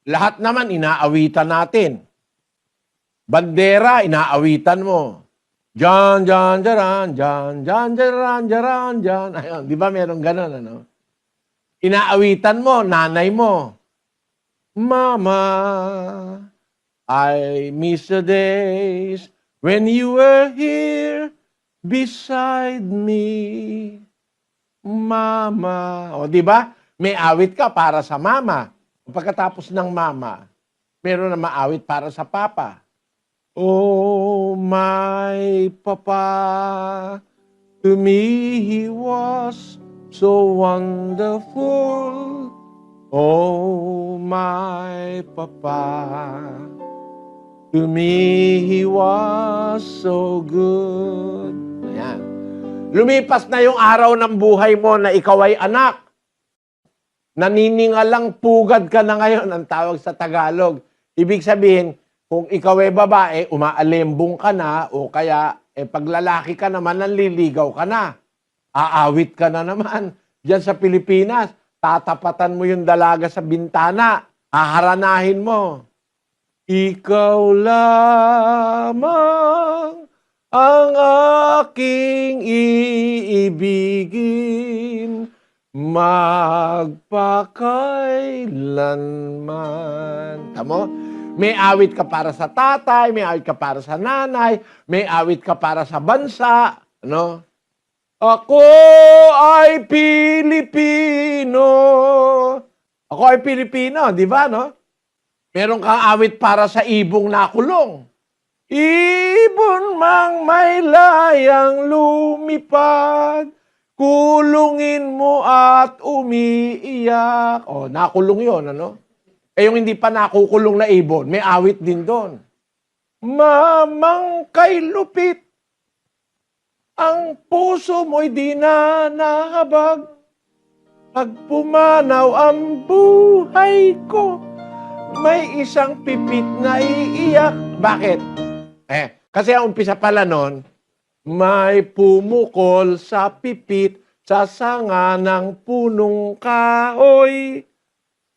lahat naman inaawitan natin. Bandera, inaawitan mo. Jan, jan, jaran, jan, jan, jaran, jaran, jan. Ayun, di ba meron ganun, Inaawitan mo, nanay mo. Mama, I miss the days when you were here beside me. Mama. O, di ba? May awit ka para sa mama. Pagkatapos ng mama, meron na maawit para sa papa. Oh, my papa, to me he was so wonderful. Oh, my papa, to me he was so good. Ayan. Lumipas na yung araw ng buhay mo na ikaw ay anak. Naniningalang pugad ka na ngayon, ang tawag sa Tagalog. Ibig sabihin, kung ikaw ay babae, umaalembong ka na, o kaya pag lalaki ka naman, nanliligaw ka na. Aawit ka na naman. Diyan sa Pilipinas, tatapatan mo yung dalaga sa bintana, haharanahin mo. Ikaw lamang ang aking iibigin, magpakailanman. Tamo? May awit ka para sa tatay, may awit ka para sa nanay, may awit ka para sa bansa. Ano? Ako ay Pilipino. Ako ay Pilipino, di ba, no? Meron kang awit para sa ibong nakulong. Ibon mang may layang lumipad, kulungin mo at umiiyak. O, nakulong yun, ano? Yung hindi pa nakukulong na ibon, may awit din doon. Mamang kay lupit, ang puso mo'y di na nahabag. Pag pumanaw ang buhay ko, may isang pipit na iiyak. Bakit? Kasi ang umpisa pala nun, may pumukol sa pipit sa sanga ng punong kahoy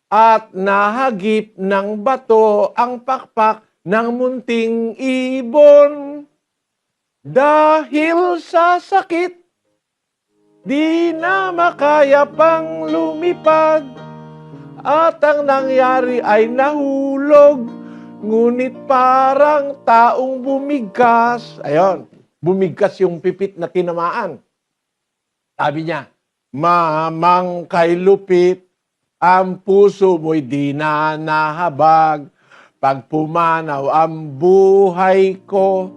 at nahagip ng bato ang pakpak ng munting ibon. Dahil sa sakit, di na makaya pang lumipad at ang nangyari ay nahulog, ngunit parang taong bumigkas. Ayun, bumigkas yung pipit na tinamaan. Sabi niya, Mamang kay lupit, ang puso mo'y di na nahabag. Pag pumanaw ang buhay ko,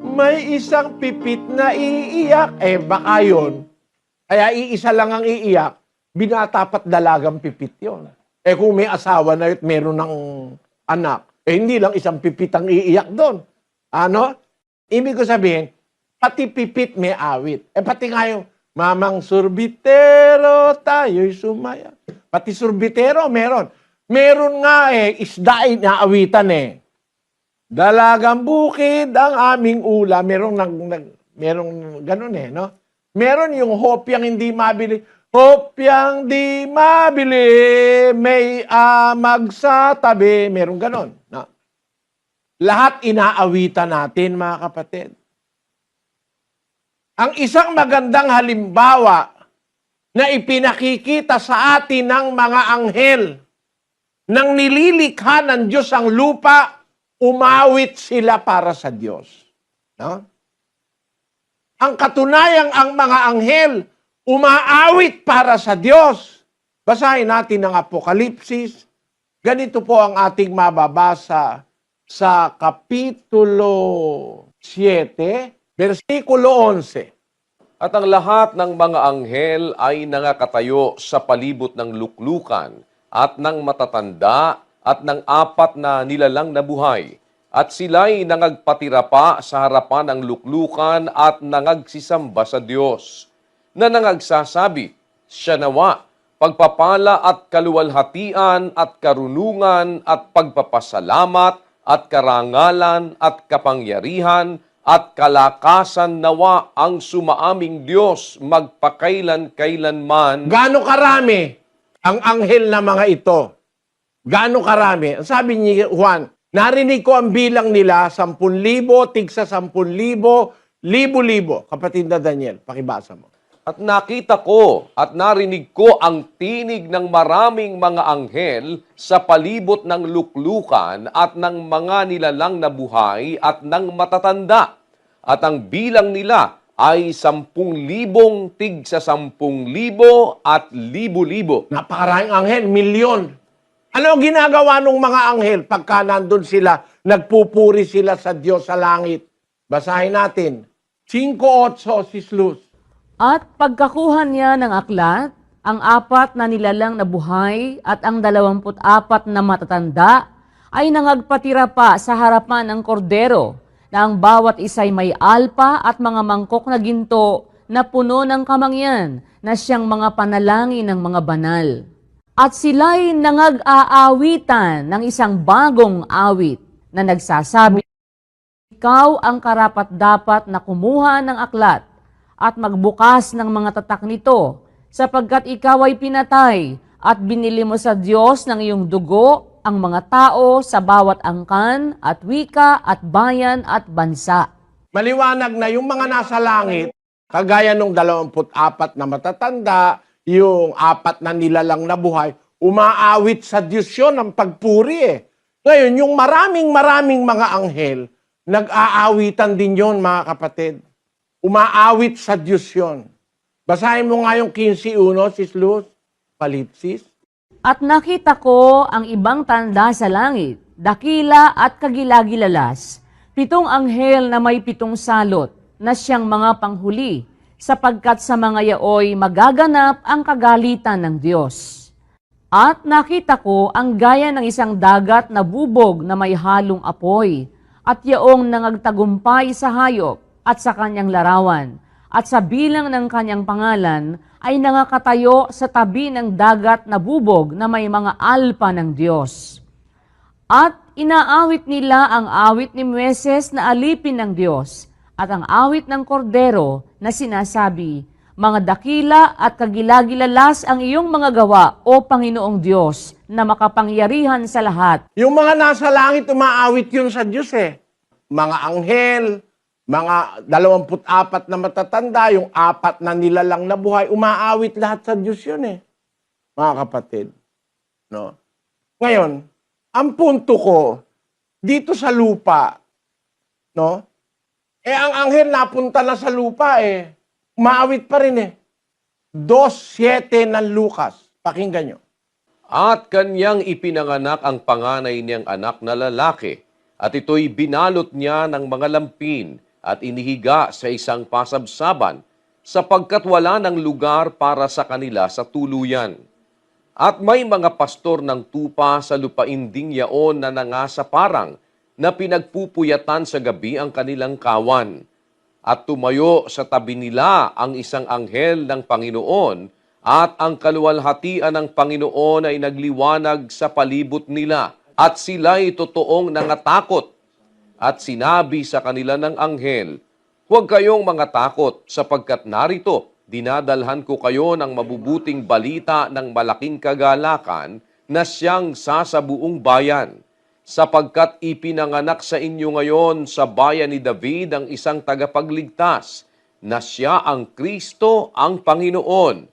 may isang pipit na iiyak. Baka yun. Kaya iisa lang ang iiyak, binatapat dalagang pipit yon. Kung may asawa na at meron ng anak, hindi lang isang pipit ang iiyak doon. Ano? Ibig ko sabihin, pati pipit may awit. Pati nga yung, mamang sorbitero, tayo'y sumaya. Pati sorbitero, meron. Meron nga isda inaawitan Dalagang bukid ang aming ula. Merong ganun no? Meron yung hopyang hindi mabili. Hopyang di mabili, may amag sa tabi. Meron ganun. No? Lahat inaawitan natin, mga kapatid. Ang isang magandang halimbawa na ipinakikita sa atin ng mga anghel nang nililikha ng Diyos ang lupa, umawit sila para sa Diyos. No? Ang katunayang ang mga anghel, umaawit para sa Diyos. Basahin natin ang Apokalipsis. Ganito po ang ating mababasa sa Kapitulo 7, versikulo 11. At ang lahat ng mga anghel ay nangakatayo sa palibot ng luklukan at ng matatanda at ng apat na nilalang na buhay. At sila'y nangagpatira pa sa harapan ng luklukan at nangagsisamba sa Diyos, na nangagsasabi, siya nawa, pagpapala at kaluwalhatian at karunungan at pagpapasalamat at karangalan at kapangyarihan at kalakasan nawa ang sumaaming Diyos magpakailan-kailanman. Gaano karami ang anghel na mga ito? Gaano karami? Sabi ni Juan, narinig ko ang bilang nila, 10,000, tigsa 10,000, libo-libo. Kapatid na Daniel, pakibasa mo. At nakita ko at narinig ko ang tinig ng maraming mga anghel sa palibot ng luklukan at ng mga nilalang na buhay at ng matatanda. At ang bilang nila ay 10,000 tig sa 10,000 at libo-libo. Napakaraming anghel, milyon. Ano ang ginagawa ng mga anghel pagka nandun sila, nagpupuri sila sa Diyos sa langit? Basahin natin. 5:8, Sis Luz. At pagkakuha niya ng aklat, ang 4 na nilalang na buhay at ang 24 na matatanda ay nangagpatira pa sa harapan ng kordero na ang bawat isa'y may alpa at mga mangkok na ginto na puno ng kamangyan na siyang mga panalangin ng mga banal. At sila'y nangag-aawitan ng isang bagong awit na nagsasabi, ikaw ang karapat-dapat na kumuha ng aklat at magbukas ng mga tatak nito, sapagkat ikaw ay pinatay at binili mo sa Diyos ng iyong dugo ang mga tao sa bawat angkan at wika at bayan at bansa. Maliwanag na yung mga nasa langit, kagaya nung 24 na matatanda, yung 4 na nilalang na buhay, umaawit sa Diyos yun ang pagpuri Ngayon, yung maraming mga anghel, nag-aawitan din yon, mga kapatid. Umaawit sa Diyos yun. Basahin mo nga yung 15:1, Sis Luz, Palipsis. At nakita ko ang ibang tanda sa langit, dakila at kagilagilalas, 7 anghel na may 7 salot, na siyang mga panghuli, sapagkat sa mga yaoy magaganap ang kagalitan ng Diyos. At nakita ko ang gaya ng isang dagat na bubog na may halong apoy, at yaong nangagtagumpay sa hayop at sa kanyang larawan, at sa bilang ng kanyang pangalan ay nangakatayo sa tabi ng dagat na bubog na may mga alpa ng Diyos. At inaawit nila ang awit ni Moises na alipin ng Diyos at ang awit ng kordero na sinasabi, mga dakila at kagilagilalas ang iyong mga gawa, O Panginoong Diyos, na makapangyarihan sa lahat. Yung mga nasa langit, umaawit yun sa Diyos Mga anghel, mga 24 na matatanda, yung 4 na nilalang na buhay, umaawit lahat sa Diyos yun mga kapatid. No? Ngayon, ang punto ko, dito sa lupa, no? Ang anghel napunta na sa lupa umaawit pa rin 2:7 ng Lucas. Pakinggan nyo. At kanyang ipinanganak ang panganay niyang anak na lalaki, at ito'y binalot niya ng mga lampin at inihiga sa isang pasabsaban, sapagkat wala ng lugar para sa kanila sa tuluyan. At may mga pastor ng tupa sa lupain ding yaon na nangasaparang, na pinagpupuyatan sa gabi ang kanilang kawan. At tumayo sa tabi nila ang isang anghel ng Panginoon, at ang kaluwalhatian ng Panginoon ay nagliwanag sa palibot nila, at sila'y totoong nangatakot. At sinabi sa kanila ng anghel, "Huwag kayong mga takot, sapagkat narito, dinadalhan ko kayo ng mabubuting balita ng malaking kagalakan na siyang sasabuong bayan. Sapagkat ipinanganak sa inyo ngayon sa bayan ni David ang isang tagapagligtas, na siya ang Kristo ang Panginoon.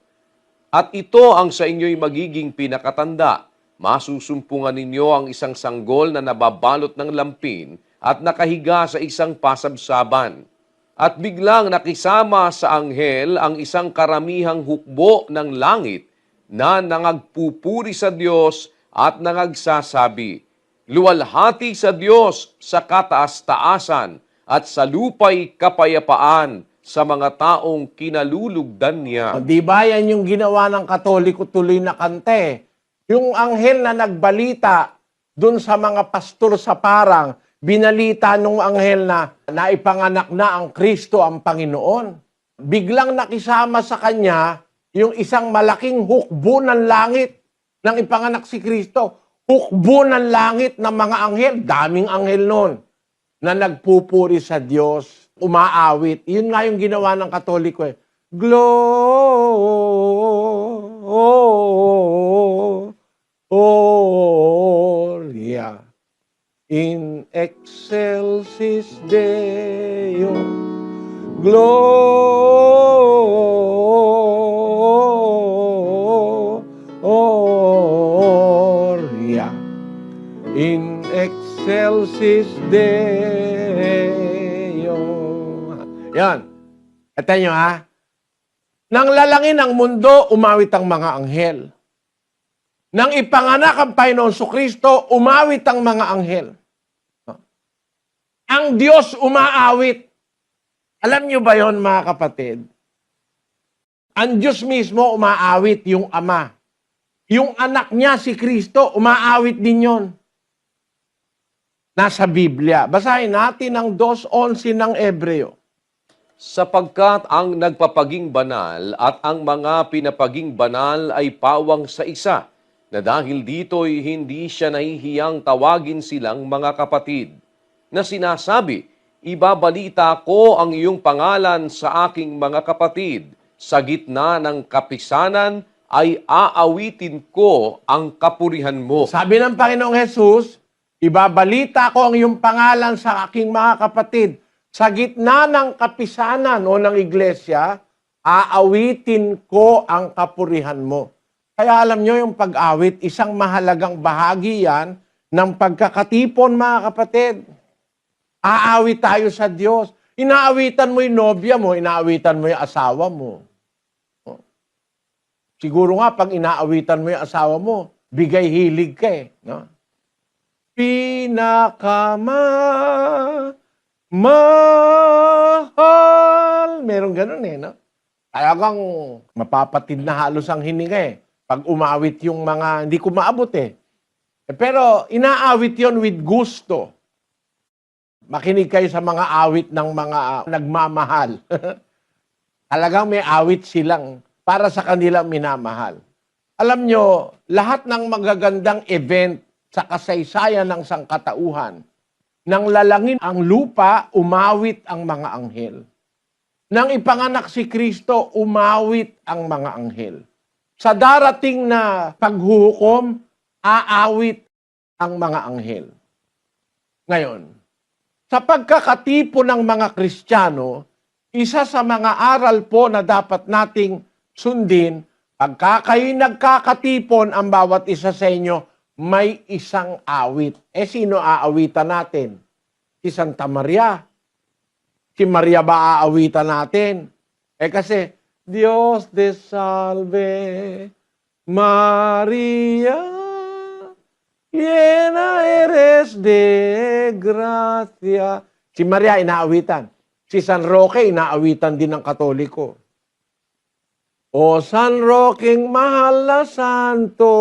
At ito ang sa inyo'y magiging pinakatanda. Masusumpungan ninyo ang isang sanggol na nababalot ng lampin at nakahiga sa isang pasabsaban." At biglang nakisama sa anghel ang isang karamihang hukbo ng langit na nangagpupuri sa Diyos at nangagsasabi, "Luwalhati sa Diyos sa kataas-taasan at sa lupa'y kapayapaan sa mga taong kinalulugdan niya." O, di ba yan yung ginawa ng Katoliko tuloy na kante? Yung anghel na nagbalita dun sa mga pastor sa parang, binalita nung anghel na naipanganak na ang Kristo ang Panginoon. Biglang nakisama sa kanya yung isang malaking hukbo ng langit nang ipanganak si Kristo. Hukbo ng langit ng mga anghel, daming anghel noon, na nagpupuri sa Diyos, umaawit. Yun nga yung ginawa ng Katoliko. Gloria in excelsis Deo. Gloria in excelsis Deo. Yan. Ito nyo ha. Nang lalangin ang mundo, umawit ang mga anghel. Nang ipanganak ang Panginoon Kristo, umawit ang mga anghel. Ang Diyos umaawit. Alam nyo ba yon, mga kapatid? Ang Diyos mismo umaawit, yung Ama. Yung anak niya, si Kristo, umaawit din yon. Nasa Biblia. Basahin natin ang 2:11 ng Ebreo. Sapagkat ang nagpapaging banal at ang mga pinapaging banal ay pawang sa isa, na dahil dito'y hindi siya nahihiyang tawagin silang mga kapatid, na sinasabi, "Ibabalita ko ang iyong pangalan sa aking mga kapatid, sa gitna ng kapisanan ay aawitin ko ang kapurihan mo." Sabi ng Panginoong Jesus, ibabalita ko ang iyong pangalan sa aking mga kapatid. Sa gitna ng kapisanan o ng iglesia, aawitin ko ang kapurihan mo. Kaya alam nyo, yung pag-awit, isang mahalagang bahagi yan ng pagkakatipon, mga kapatid. Aawit tayo sa Diyos. Inaawitan mo yung nobya mo, inaawitan mo yung asawa mo. Siguro nga, pag inaawitan mo yung asawa mo, bigay hilig ka eh. No? Mahal. Meron ganun eh, no? Talagang mapapatid na halos ang hininga eh. Pag umawit yung mga, hindi ko maabot eh. Pero inaawit yon with gusto. Makinig kayo sa mga awit ng mga nagmamahal. Talagang may awit silang para sa kanilang minamahal. Alam nyo, lahat ng magagandang event sa kasaysayan ng sangkatauhan, nang lalangin ang lupa, umawit ang mga anghel. Nang ipanganak si Kristo, umawit ang mga anghel. Sa darating na paghuhukom, aawit ang mga anghel. Ngayon, sa pagkakatipo ng mga Kristiyano, isa sa mga aral po na dapat nating sundin, pagka kayo'y nagkakatipon ang bawat isa sa inyo, may isang awit. Sino aawitan natin? Si Santa Maria. Si Maria ba aawitan natin? Kasi Dios te salve, María, llena eres de gracia. Si Maria inaawitan. Si San Roque inaawitan din ng Katoliko. O San Roqueng mahal na santo,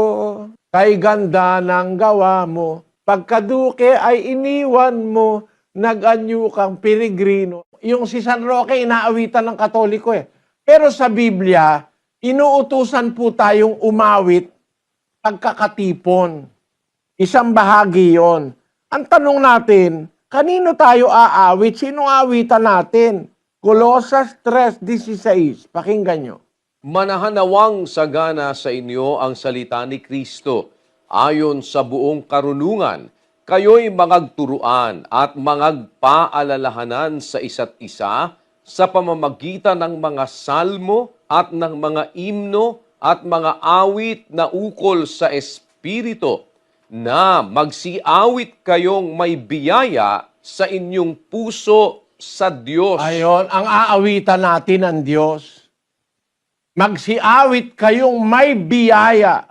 kay ganda ng gawa mo, pagkaduke ay iniwan mo, nag-anyo kang peregrino. Yung si San Roque inaawitan ng Katoliko eh. Pero sa Biblia, inuutusan po tayong umawit pagkakatipon. Isang bahagi yon. Ang tanong natin, kanino tayo aawit? Sino awitan natin? Colosas 3:16. Pakinggan nyo. Manahanawang sagana sa inyo ang salita ni Kristo. Ayon sa buong karunungan, kayo'y mangagturuan at mangagpaalalahanan sa isa't isa sa pamamagitan ng mga salmo at ng mga imno at mga awit na ukol sa Espiritu, na magsiawit kayong may biyaya sa inyong puso sa Diyos. Ayon, ang aawitan natin ang Diyos. Magsiawit kayong may biyaya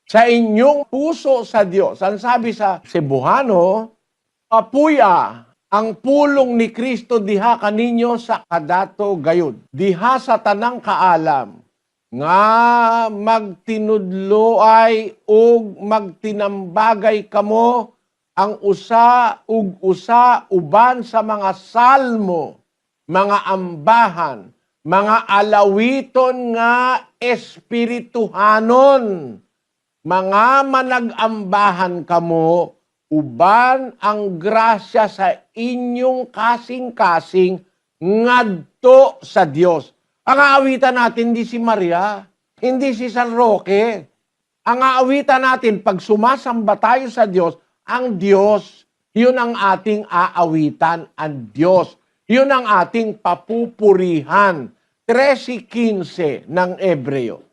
sa inyong puso sa Diyos. Ang sabi sa Cebuano, apuya ang pulong ni Kristo diha kaninyo sa kadato gayud. Diha sa tanang kaalam nga magtinudloay ug magtinambagay kamo ang usa ug usa uban sa mga salmo, mga ambahan, mga alawiton nga espirituhanon, mga manag-ambahan kamo, uban ang grasya sa inyong kasing-kasing ngadto sa Dios. Ang aawitan natin hindi si Maria, hindi si San Roque. Ang aawitan natin pag sumasamba tayo sa Diyos, ang Diyos, yun ang ating aawitan, ang Diyos. Yun ang ating papupurihan. 13:15 ng Ebreo.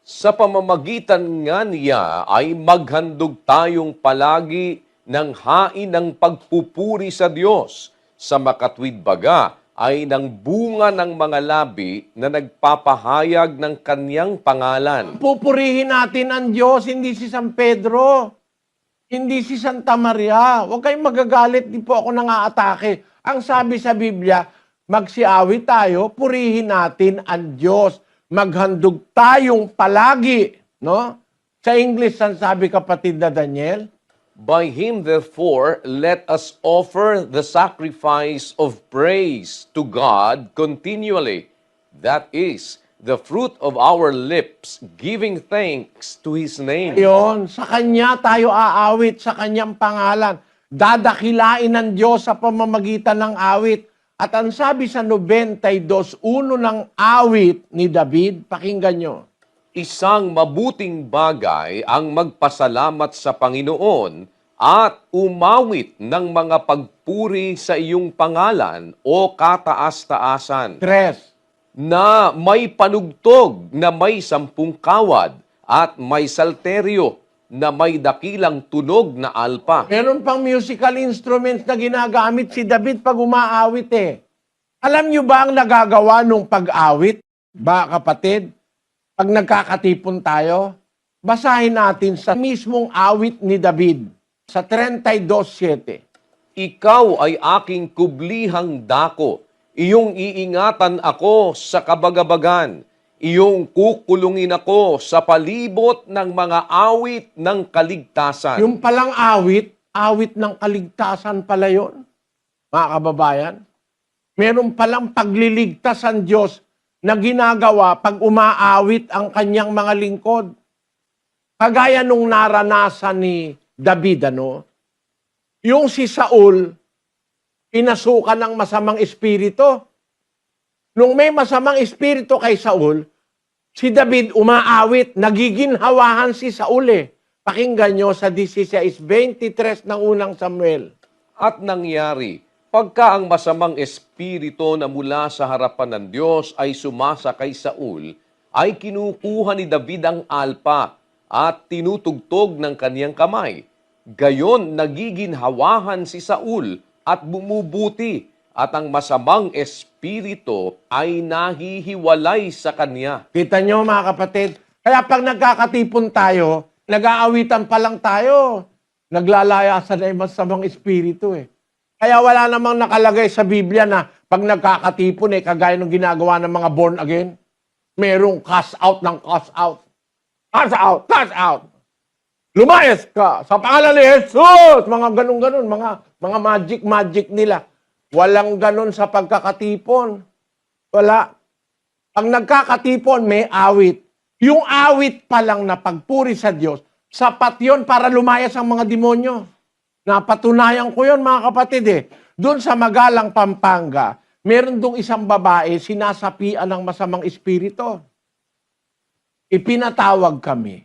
Sa pamamagitan nga niya ay maghandog tayong palagi ng hain ng pagpupuri sa Diyos, sa makatwid baga ay ng bunga ng mga labi na nagpapahayag ng kanyang pangalan. Pupurihin natin ang Diyos, hindi si San Pedro, hindi si Santa Maria. Huwag kayong magagalit, di po ako nangaatake. Ang sabi sa Biblia, magsiawit tayo, purihin natin ang Diyos. Maghandog tayong palagi, no? Sa English, ang sabi kapatid na Daniel, By him, therefore, let us offer the sacrifice of praise to God continually. That is, the fruit of our lips, giving thanks to His name. Yon, sa Kanya tayo aawit, sa Kanyang pangalan. Dadakilain ng Diyos sa pamamagitan ng awit. At ang sabi sa 92:1 ng awit ni David, pakinggan nyo. Isang mabuting bagay ang magpasalamat sa Panginoon at umawit ng mga pagpuri sa iyong pangalan o kataas-taasan, 3. na may panugtog na may 10 kawad at may salteryo na may dakilang tunog na alpa. Meron pang musical instruments na ginagamit si David pag umaawit eh. Alam nyo ba ang nagagawa nung pag-awit? Ba kapatid? Pag nagkakatipon tayo, basahin natin sa mismong awit ni David sa 32:7. Ikaw ay aking kublihang dako, iyong iingatan ako sa kabagabagan, iyong kukulungin ako sa palibot ng mga awit ng kaligtasan. Yung palang awit ng kaligtasan pala yun. Mga kababayan, meron palang pagliligtas ang Diyos na ginagawa pag umaawit ang kanyang mga lingkod. Kagaya nung naranasan ni David, yung si Saul, pinasukan ng masamang espiritu. Nung may masamang espiritu kay Saul, si David umaawit, nagiginhawahan si Saul eh. Pakinggan nyo sa 16:23 ng unang Samuel. At nangyari, pagka ang masamang espiritu na mula sa harapan ng Diyos ay sumasa kay Saul, ay kinukuha ni David ang alpa at tinutugtog ng kaniyang kamay. Gayon, nagiginhawahan si Saul at bumubuti at ang masamang espiritu ay nahihiwalay sa kanya. Kita nyo mga kapatid? Kaya pag nagkakatipon tayo, nag-aawitan pa lang tayo. Naglalayasan na yung masamang espiritu eh. Kaya wala namang nakalagay sa Biblia na pag nagkakatipon kagaya ng ginagawa ng mga born again, merong cast out ng cast out. Cast out, cast out. Lumayas ka sa pangalan ni Jesus! Mga ganun-ganun, mga magic nila. Walang ganun sa pagkakatipon. Wala. Pag nagkakatipon, may awit. Yung awit pa lang na pagpuri sa Diyos, sapat yun para lumayas ang mga demonyo. Napatunayan ko yun, mga kapatid Doon sa Magalang, Pampanga, meron dong isang babae, sinasapian ng masamang espiritu. Ipinatawag kami.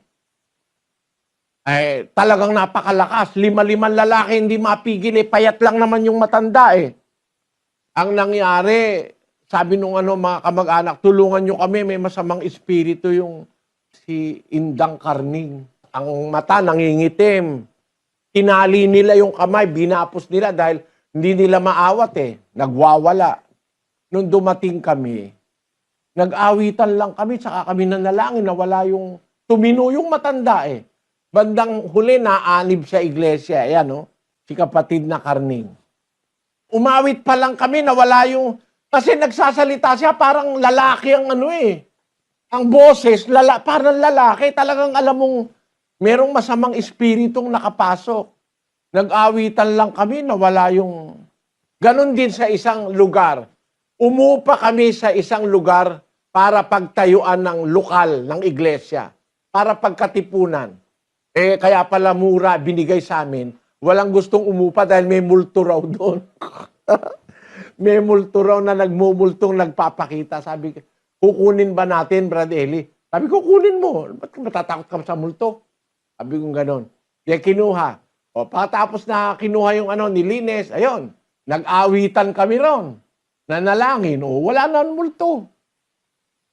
Ay, talagang napakalakas. 5 lalaki, hindi mapigil payat lang naman yung matanda Ang nangyari, sabi nung mga kamag-anak, tulungan nyo kami, may masamang espiritu yung si Indang Karning. Ang mata nangingitim. Tinali nila yung kamay, binapos nila dahil hindi nila maawat Nagwawala. Nung dumating kami, nag-awitan lang kami, saka kami nanalangin na wala yung tumino yung matanda Bandang huli naanib sa iglesia. Ayan si kapatid na Karning. Umawit pa lang kami na wala yung... Kasi nagsasalita siya, parang lalaki ang Ang boses, parang lalaki. Talagang alam mong merong masamang espiritong nakapasok. Nag-awitan lang kami na wala yung... Ganon din sa isang lugar. Umupa kami sa isang lugar para pagtayuan ng lokal, ng iglesia. Para pagkatipunan. Kaya pala mura binigay sa amin. Walang gustong umupa dahil may multo raw doon. May multo raw na nagmumultong nagpapakita. Sabi ko, kukunin ba natin, Brad Eli? Sabi ko, kunin mo. Ba't matatakot ka sa multo? Sabi ko gano'n. Kaya kinuha. Pagkatapos na kinuha yung nilines, ayun, nag-awitan kami ron. Nanalangin. Wala na ang multo.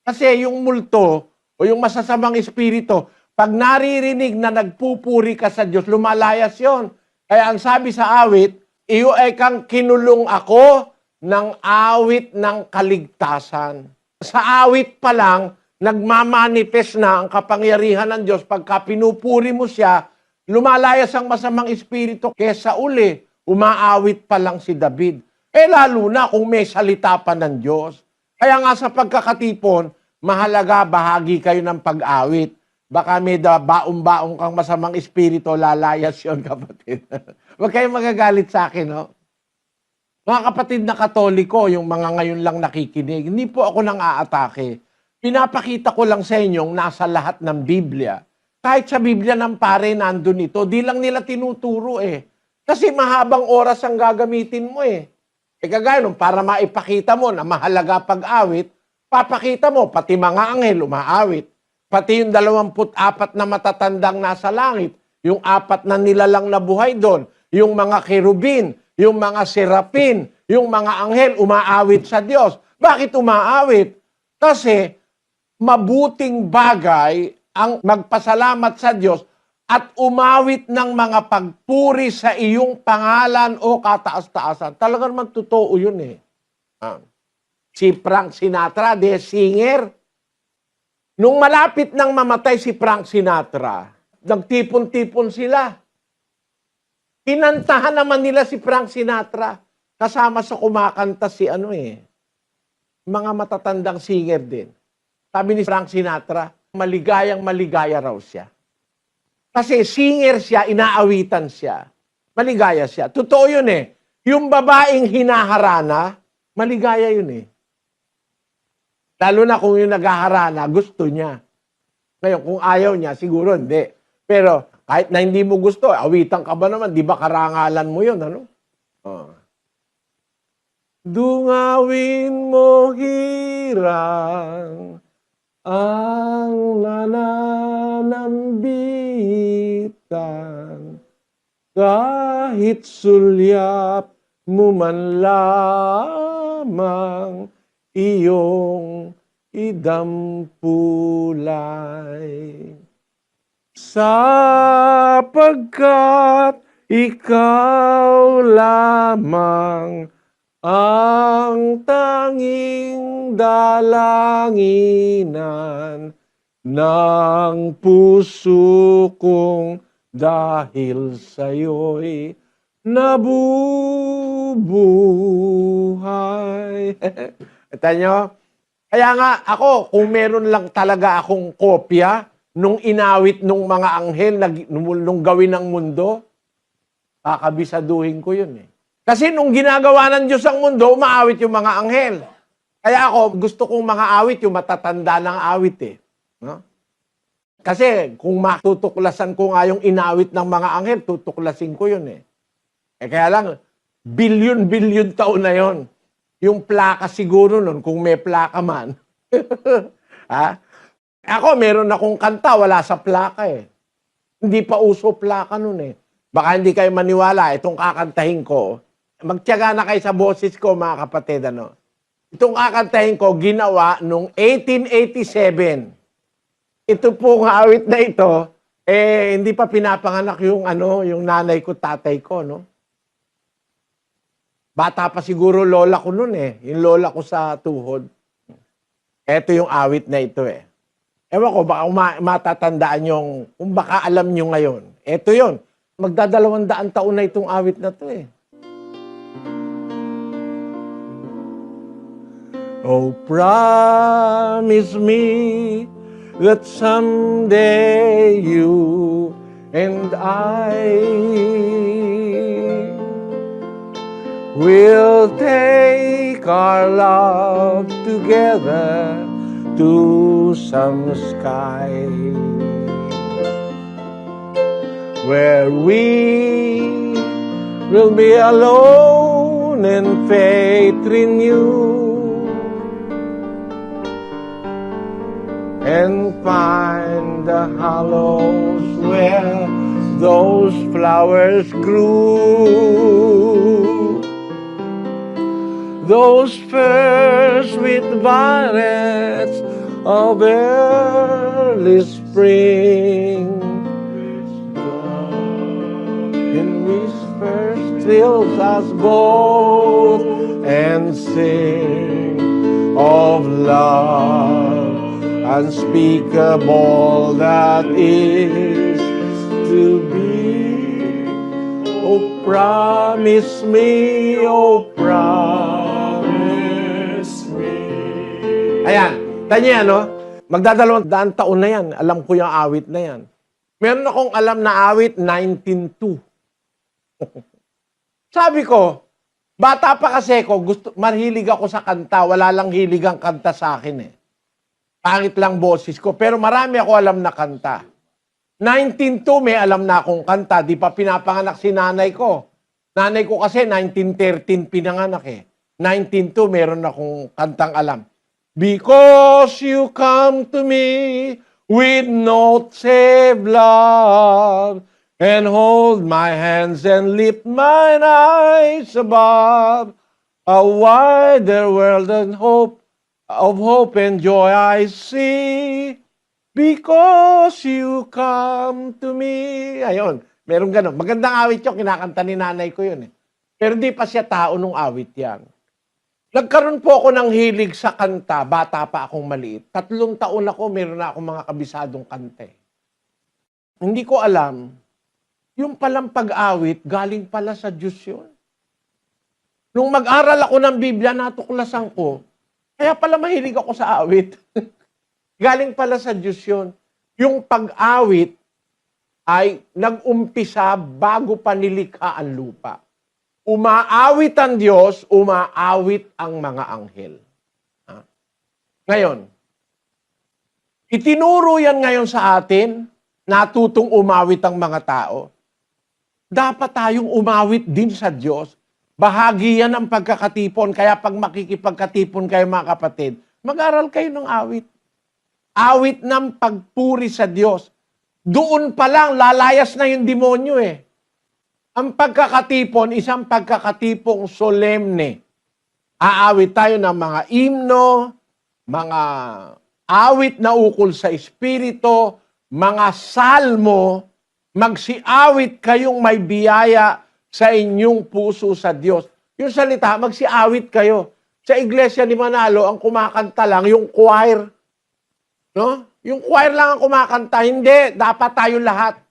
Kasi yung multo o yung masasamang espiritu, pag naririnig na nagpupuri ka sa Diyos, lumalayas yon. Kaya ang sabi sa awit, iyo ay kang kinulong ako ng awit ng kaligtasan. Sa awit pa lang, nagmamanifest na ang kapangyarihan ng Diyos. Pagka pinupuri mo siya, lumalayas ang masamang espiritu. Kesa uli, umaawit pa lang si David. Lalo na kung may salita pa ng Diyos. Kaya nga sa pagkakatipon, mahalaga bahagi kayo ng pag-awit. Baka may baong-baong kang masamang espiritu, lalayas yon kapatid. Huwag kayong magagalit sa akin, Mga kapatid na Katoliko, yung mga ngayon lang nakikinig, hindi po ako nang aatake. Pinapakita ko lang sa inyong nasa lahat ng Biblia. Kahit sa Biblia ng pare, nandun ito. Di lang nila tinuturo Kasi mahabang oras ang gagamitin mo kagaya nung para maipakita mo na mahalaga pag-awit, papakita mo, pati mga anghel umaawit. Pati yung 24 na matatandang nasa langit, yung 4 na nilalang na buhay doon, yung mga kerubin, yung mga serapin, yung mga anghel umaawit sa Diyos. Bakit umaawit? Kasi mabuting bagay ang magpasalamat sa Diyos at umawit ng mga pagpuri sa iyong pangalan o kataas-taasan. Talaga naman totoo yun Si Frank Sinatra, singer. Nung malapit nang mamatay si Frank Sinatra, nagtipon-tipon sila. Kinantahan naman nila si Frank Sinatra. Kasama sa kumakanta si mga matatandang singer din. Sabi ni Frank Sinatra, maligayang maligaya raw siya. Kasi singer siya, inaawitan siya. Maligaya siya. Totoo yun Yung babaeng hinaharana, maligaya yun Lalo na kung yung naghaharana, gusto niya. Ngayon, kung ayaw niya, siguro hindi. Pero kahit na hindi mo gusto, awitan ka ba naman? Di ba karangalan mo yun, Dungawin mo hirang ang nananambitan, kahit sulyap mo man lamang iyong idampulay. Sapagkat ikaw lamang ang tanging dalanginan ng puso kong dahil sa'yo'y nabubuhay. Kita nyo? Kaya nga ako, kung meron lang talaga akong kopya nung inawit nung mga anghel nung gawin ng mundo, kakabisaduhin ko yun eh. Kasi nung ginagawa ng Diyos ang mundo, umaawit yung mga anghel. Kaya ako, gusto kong mga awit, yung matatanda ng awit eh. No? Kasi kung matutuklasan ko nga yung inawit ng mga anghel, tutuklasin ko yun eh. Kaya lang, bilyon-bilyon taon na yon. Yung plaka siguro nun, kung may plaka man. Ha? Ako, meron akong kanta, wala sa plaka eh. Hindi pa uso plaka nun eh. Baka hindi kayo maniwala, itong kakantahin ko. Magtiyaga na kayo sa boses ko, mga kapatid. Ano? Itong kakantahin ko, ginawa nung 1887. Ito pong awit na ito, hindi pa pinapanganak yung, yung nanay ko, tatay ko. No? Bata pa siguro lola ko nun eh. Yung lola ko sa tuhod. Ito yung awit na ito eh. Ewan ko, baka matatandaan yung, kung baka alam nyo ngayon. Ito yon. Magdadalawang-daan taon na itong awit na to eh. Oh, promise me that someday you and I will take our love together to some sky where we will be alone and faith renew and find the hollows where those flowers grew. Those first sweet violets of early spring. In whispers thrills us both and sing of love unspeakable that is to be. Oh, promise me, oh, promise me. Ayan, tanya yan, no? Magdadalawang taon na yan. Alam ko yung awit na yan. Meron akong alam na awit, 1902. Sabi ko, bata pa kasi ko, mahilig ako sa kanta. Wala lang hilig ang kanta sa akin eh. Pangit lang boses ko, pero marami ako alam na kanta. 1902 may alam na akong kanta, di pa pinapanganak si nanay ko. Nanay ko kasi 1913 pinanganak eh. 1902 meron akong kantang alam. Because you come to me with naught save love, and hold my hands and lift mine eyes above, a wider world and hope, of hope and joy I see, because you come to me. Ayun, meron ganun. Magandang awit yun, kinakanta ni nanay ko yun eh. Pero di pa siya tao nung awit yan. Nagkaroon po ako ng hilig sa kanta, bata pa akong maliit. 3 taon ako, meron na akong mga kabisadong kante. Hindi ko alam, yung palang pag-awit, galing pala sa Diyos yun. Nung mag-aral ako ng Biblia, natuklasan ko, kaya pala mahilig ako sa awit. Galing pala sa Diyos yun. Yung pag-awit ay nag-umpisa bago pa nilikha ang lupa. Umaawit ang Diyos, umaawit ang mga anghel. Ha? Ngayon, itinuro yan ngayon sa atin, natutong umawit ang mga tao. Dapat tayong umawit din sa Diyos. Bahagi yan ng pagkakatipon. Kaya pag makikipagkatipon kayo mga kapatid, mag-aral kayo ng awit. Awit ng pagpuri sa Diyos. Doon pa lang, lalayas na yung demonyo eh. Ang pagkakatipon, isang pagkakatipong solemne. Aawit tayo ng mga himno, mga awit na ukol sa espiritu, mga salmo, magsiawit kayong may biyaya sa inyong puso sa Diyos. Yung salita, magsiawit kayo. Sa iglesia ni Manalo, ang kumakanta lang yung choir. No? Yung choir lang ang kumakanta. Hindi, dapat tayo lahat.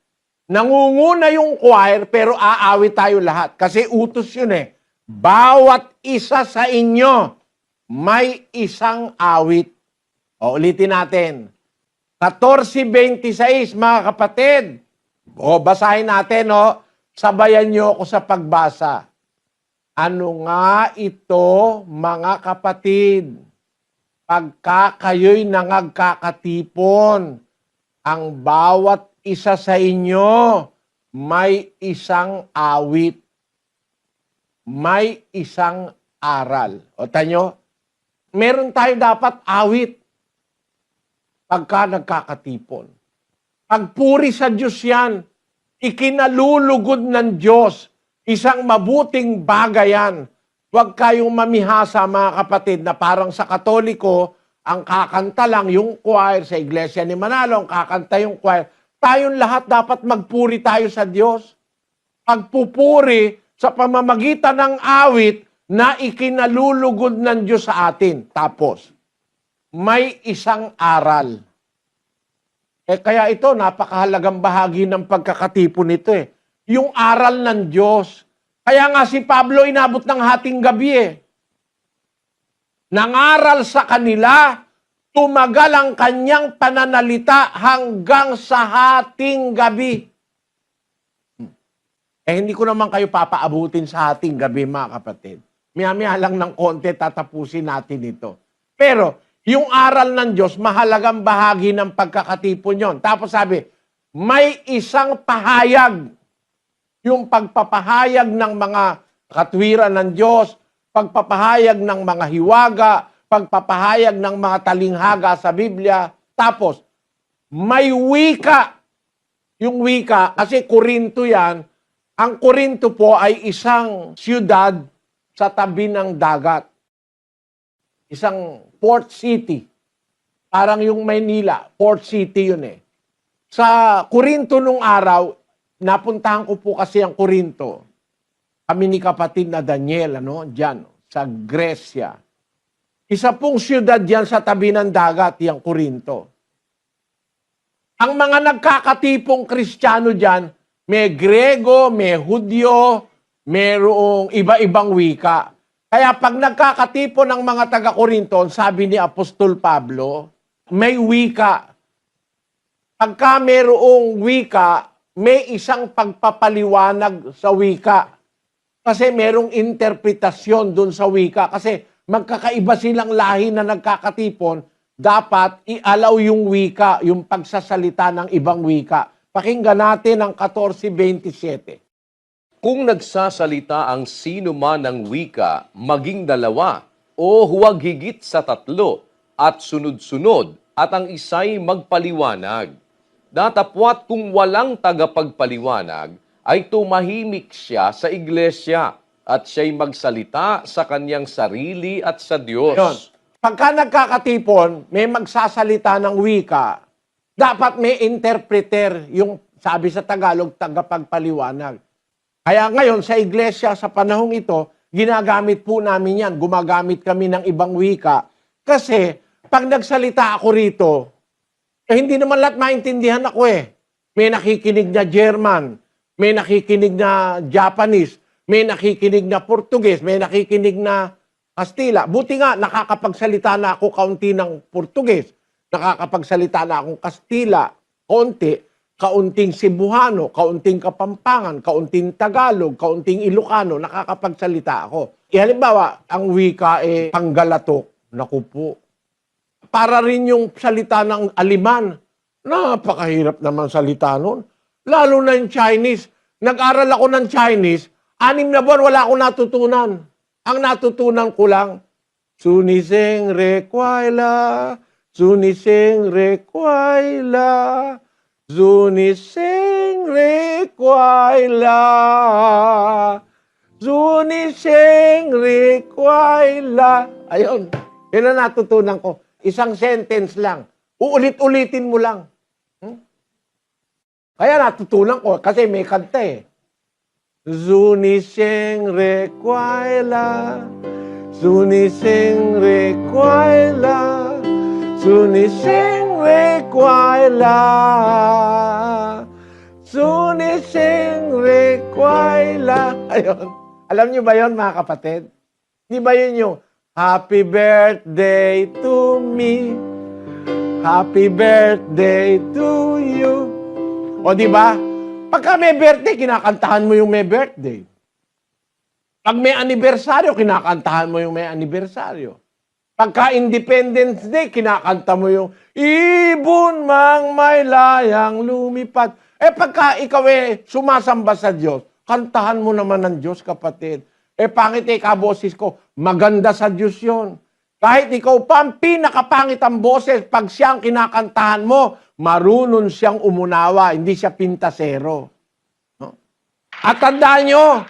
Nangunguna yung choir, pero aawit tayo lahat. Kasi utos yun eh. Bawat isa sa inyo, may isang awit. O, ulitin natin. 14:26, mga kapatid. O, basahin natin, o. Sabayan niyo ako sa pagbasa. Ano nga ito, mga kapatid? Pagka kayo'y nangagkakatipon, ang bawat isa sa inyo may isang awit, may isang aral. O tanyo, meron tayo dapat awit pagka nagkakatipon. Pagpuri sa Diyos yan, ikinalulugod ng Diyos. Isang mabuting bagay yan. Huwag kayong mamihasa, mga kapatid, na parang sa Katoliko, ang kakanta lang yung choir, sa Iglesia ni Manalo, ang kakanta yung choir. Tayong lahat dapat magpuri tayo sa Diyos. Pagpupuri sa pamamagitan ng awit na ikinalulugod ng Diyos sa atin. Tapos, may isang aral. Kaya ito, napakahalagang bahagi ng pagkakatipon nito eh. Yung aral ng Diyos. Kaya nga si Pablo inabot ng hating gabi eh. Nangaral sa kanila, tumagal ang kanyang pananalita hanggang sa hating gabi. Hindi ko naman kayo papaabutin sa hating gabi, mga kapatid. Maya-maya lang ng konti, tatapusin natin ito. Pero, yung aral ng Diyos, mahalagang bahagi ng pagkakatipon yon. Tapos sabi, may isang pahayag. Yung pagpapahayag ng mga katwiran ng Diyos, pagpapahayag ng mga hiwaga, pagpapahayag ng mga talinghaga sa Biblia. Tapos, may wika. Yung wika, kasi Korinto yan, ang Korinto po ay isang siyudad sa tabi ng dagat. Isang port city. Parang yung Maynila, port city yun eh. Sa Korinto nung araw, napuntahan ko po kasi ang Korinto. Kami ni kapatid na Daniel, dyan, sa Gresya. Isa pong siyudad dyan sa tabi ng dagat, yung Korinto. Ang mga nagkakatipong Kristiyano dyan, may Grego, may Hudyo, mayroong iba-ibang wika. Kaya pag nagkakatipon ng mga taga-Korinto, sabi ni Apostol Pablo, may wika. Pagka mayroong wika, may isang pagpapaliwanag sa wika. Kasi merong interpretasyon dun sa wika. Kasi magkakaiba silang lahi na nagkakatipon, dapat i-allow yung wika, yung pagsasalita ng ibang wika. Pakinggan natin ang 14:27. Kung nagsasalita ang sino man ng wika, maging dalawa, o huwag higit sa 3, at sunod-sunod, at ang isa'y magpaliwanag. Datapwat kung walang tagapagpaliwanag, ay tumahimik siya sa iglesia, at siya'y magsalita sa kanyang sarili at sa Diyos. Yun. Pagka nagkakatipon, may magsasalita ng wika, dapat may interpreter, yung sabi sa Tagalog, tagapagpaliwanag. Kaya ngayon sa iglesia sa panahong ito, ginagamit po namin yan. Gumagamit kami ng ibang wika. Kasi pag nagsalita ako rito, hindi naman lahat maintindihan ako eh. May nakikinig na German, may nakikinig na Japanese, may nakikinig na Portuguese, may nakikinig na Kastila. Buti nga, nakakapagsalita na ako kaunti ng Portuguese, nakakapagsalita na akong Kastila, kaunting Cebuano, kaunting Kapampangan, kaunting Tagalog, kaunting Ilocano, nakakapagsalita ako. Halimbawa, ang wika Panggalatok, naku po. Para rin yung salita ng Aliman, napakahirap naman salita nun. Lalo na yung Chinese. Nag-aral ako ng Chinese, 6 na buwan wala akong natutunan. Ang natutunan ko lang, Suniseng Requaila, Suniseng Requaila, Suniseng Requaila, Suniseng Requaila. Ayun, yun ang natutunan ko. Isang sentence lang. Uulit-ulitin mo lang. Kaya natutunan ko kasi may kanta eh. Zuniseng requaila, Zuniseng requaila, Zuniseng requaila, Zuniseng requaila. Ayun. Alam niyo ba yon mga kapatid? Di ba yun yung Happy birthday to me, Happy birthday to you. O di ba? Pagka may birthday, kinakantahan mo yung may birthday. Pag may anibersaryo, kinakantahan mo yung may anibersaryo. Pagka Independence Day, kinakanta mo yung ibon mang may layang lumipad. Pagka ikaw sumasamba sa Diyos, kantahan mo naman ng Diyos, kapatid. Pangit kaboses ko, maganda sa Diyos yun. Kahit ikaw pa ang pinakapangit ang boses, pag siyang kinakantahan mo, marunong siyang umunawa, hindi siya pintasero. No? At tandaan nyo,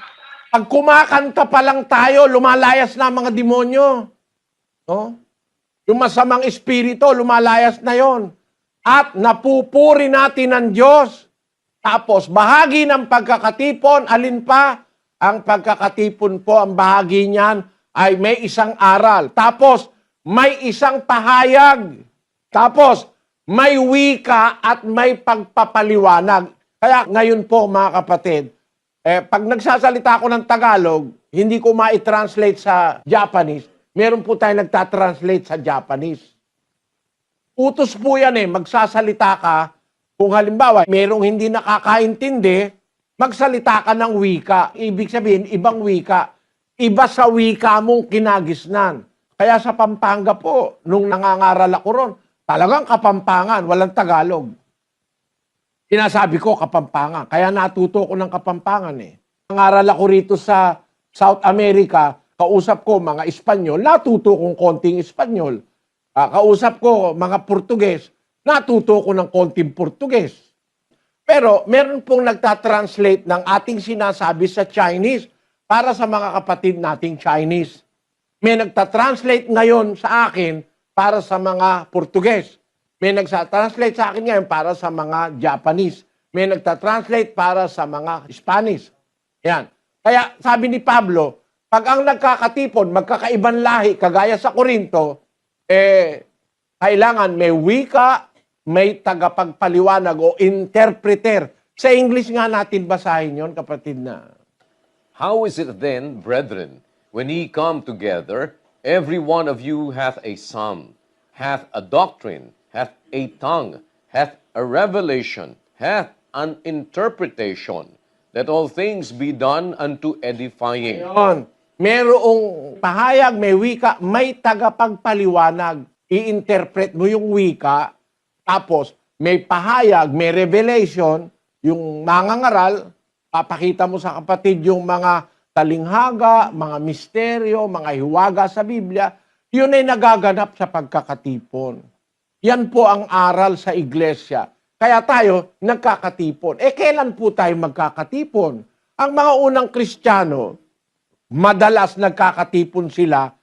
pag kumakanta pa lang tayo, lumalayas na ang mga demonyo. No? Yung masamang espiritu, lumalayas na yon. At napupuri natin ang Diyos. Tapos, bahagi ng pagkakatipon, alin pa? Ang pagkakatipon po, ang bahagi niyan, ay may isang aral. Tapos, may isang pahayag. Tapos, may wika at may pagpapaliwanag. Kaya ngayon po, mga kapatid, pag nagsasalita ako ng Tagalog, hindi ko ma-translate sa Japanese, meron po tayo nagtatranslate sa Japanese. Utos po yan magsasalita ka. Kung halimbawa, merong hindi nakakaintindi, magsalita ka ng wika. Ibig sabihin, ibang wika. Iba sa wika mong kinagisnan. Kaya sa Pampanga po, nung nangangaral ako ron, talagang Kapampangan, walang Tagalog. Sinasabi ko Kapampangan, kaya natuto ko ng Kapampangan Nangaral ako rito sa South America, kausap ko mga Espanyol, natuto kong konting Espanyol. Kausap ko mga Portuges, natuto ko ng konting Portuges. Pero meron pong nagtatranslate ng ating sinasabi sa Chinese para sa mga kapatid nating Chinese. May nagtatranslate ngayon sa akin para sa mga Portuges. May nagtatranslate sa akin ngayon para sa mga Japanese. May nagtatranslate para sa mga Spanish. Yan. Kaya sabi ni Pablo, pag ang nagkakatipon, magkakaibang lahi, kagaya sa Korinto, kailangan may wika, may tagapagpaliwanag o interpreter. Sa English nga natin basahin yon, kapatid na. How is it then, brethren, when ye come together, every one of you hath a psalm, hath a doctrine, hath a tongue, hath a revelation, hath an interpretation, that all things be done unto edifying. Yon. Merong pahayag, may wika, may tagapagpaliwanag. I-interpret mo yung wika, tapos may pahayag, may revelation, yung mangangaral, papakita mo sa kapatid yung mga talinghaga, mga misteryo, mga hiwaga sa Biblia, yun ay nagaganap sa pagkakatipon. Yan po ang aral sa iglesia. Kaya tayo nagkakatipon. Kailan po tayo magkakatipon? Ang mga unang Kristiyano, madalas nagkakatipon sila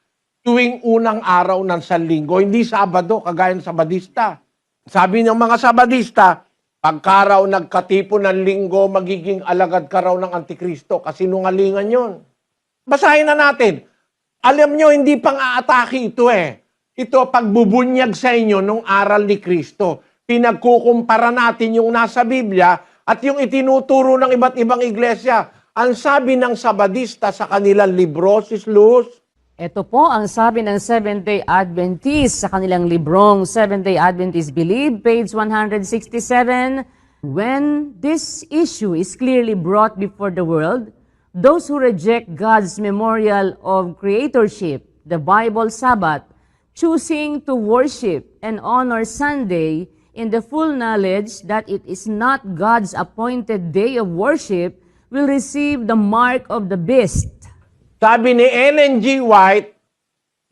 tuwing unang araw ng Sanlinggo, hindi Sabado, kagaya ng Sabadista. Sabi ng mga Sabadista, pagka raw nagkatipon ng linggo, magiging alagad ka raw ng Antikristo. Kasinungalingan yon. Basahin na natin. Alam nyo, hindi pang aatake ito Ito pagbubunyag sa inyo nung aral ni Kristo. Pinagkukumpara natin yung nasa Biblia at yung itinuturo ng iba't ibang iglesia. Ang sabi ng Sabadista sa kanilang libro, Sis Luz, Ito po ang sabi ng Seventh-day Adventist sa kanilang librong Seventh-day Adventist Believe, page 167. When this issue is clearly brought before the world, those who reject God's memorial of creatorship, the Bible Sabbath, choosing to worship and honor Sunday in the full knowledge that it is not God's appointed day of worship, will receive the mark of the beast. sabi ni Ellen G. White,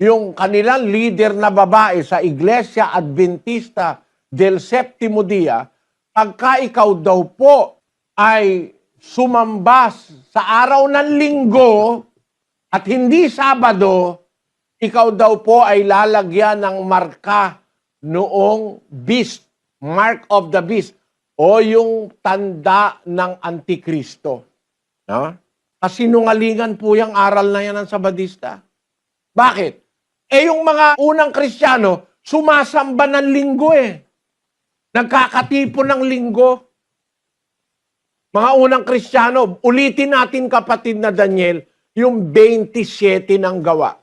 yung kanilang leader na babae sa Iglesia Adventista del Septimo Dia, pagka ikaw daw po ay sumambas sa araw ng linggo at hindi Sabado, ikaw daw po ay lalagyan ng marka noong beast, mark of the beast, o yung tanda ng Antikristo. No? Kasinungalingan po yung aral na yan ng Sabadista. Bakit? Yung mga unang Kristiyano, sumasamba ng linggo Nagkakatipon ng linggo. Mga unang Kristiyano, ulitin natin kapatid na Daniel, yung 27 ng gawa.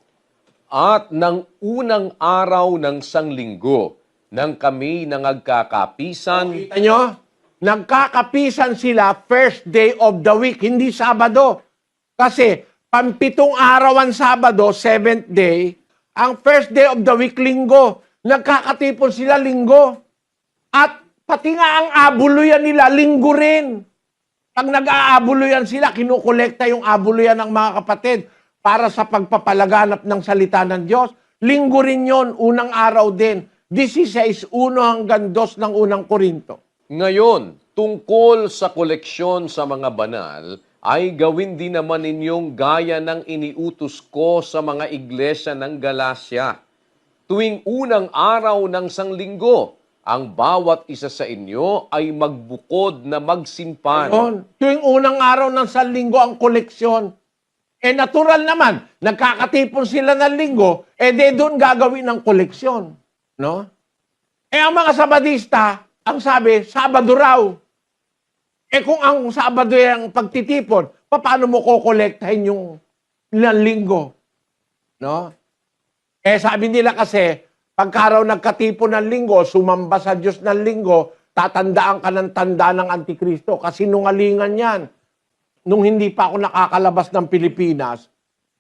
At ng unang araw ng sanglinggo, nang kami nangagkakapisan, Kita nyo? Nagkakapisan sila first day of the week, hindi Sabado. Kasi, pampitong araw ang Sabado, seventh day, ang first day of the week, linggo. Nagkakatipon sila linggo. At pati nga ang abuluyan nila, linggo rin. Pag nag-aabuluyan sila, kinukolekta yung abuluyan ng mga kapatid para sa pagpapalaganap ng salita ng Diyos. Linggo rin yon, unang araw din. 16:1 hanggang 2 ng unang Korinto. ngayon, tungkol sa koleksyon sa mga banal, ay gawin din naman ninyong gaya ng iniutos ko sa mga iglesia ng Galacia. Tuwing unang araw ng sanglinggo, ang bawat isa sa inyo ay magbukod na magsimpan. Yun. Tuwing unang araw ng sanlinggo ang koleksyon. Natural naman, nagkakatipon sila ng linggo, doon gagawin ng koleksyon. No? Ang mga Sabadista, ang sabi, Sabado raw. Kung ang Sabado yung pagtitipon, paano mo kokolektahin yung ilang linggo? No? Sabi nila kasi, pagka raw nagkatipon ng linggo, sumamba sa Diyos ng linggo, tatandaan ka ng tanda ng Antikristo. Kasi nungalingan yan. Nung hindi pa ako nakakalabas ng Pilipinas,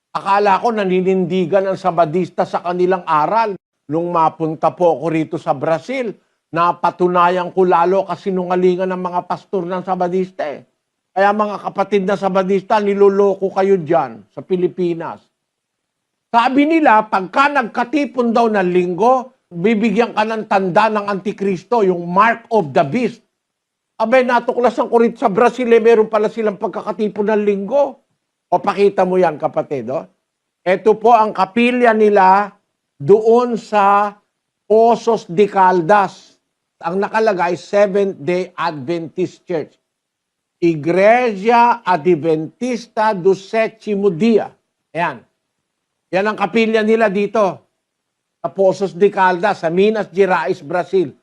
akala ko naninindigan ang Sabadista sa kanilang aral. Nung mapunta po ako rito sa Brazil, napatunayan ko lalo kasi nungalingan ng mga pastor ng Sabadista Kaya mga kapatid na Sabadista, niloloko kayo dyan sa Pilipinas. Sabi nila, pagka nagkatipon daw ng linggo, bibigyan ka ng tanda ng Antikristo, yung mark of the beast. Abay, natuklasan ko rin sa Brazil, meron pala silang pagkakatipon ng linggo. O pakita mo yan, kapatid. Ito po ang kapilya nila doon sa Poços de Caldas. Ang nakalagay, Seventh-day Adventist Church. Igreja Adventista do Sétimo Dia. Ayan. Yan ang kapilya nila dito. Sa Poços de Caldas, sa Minas Gerais, Brazil.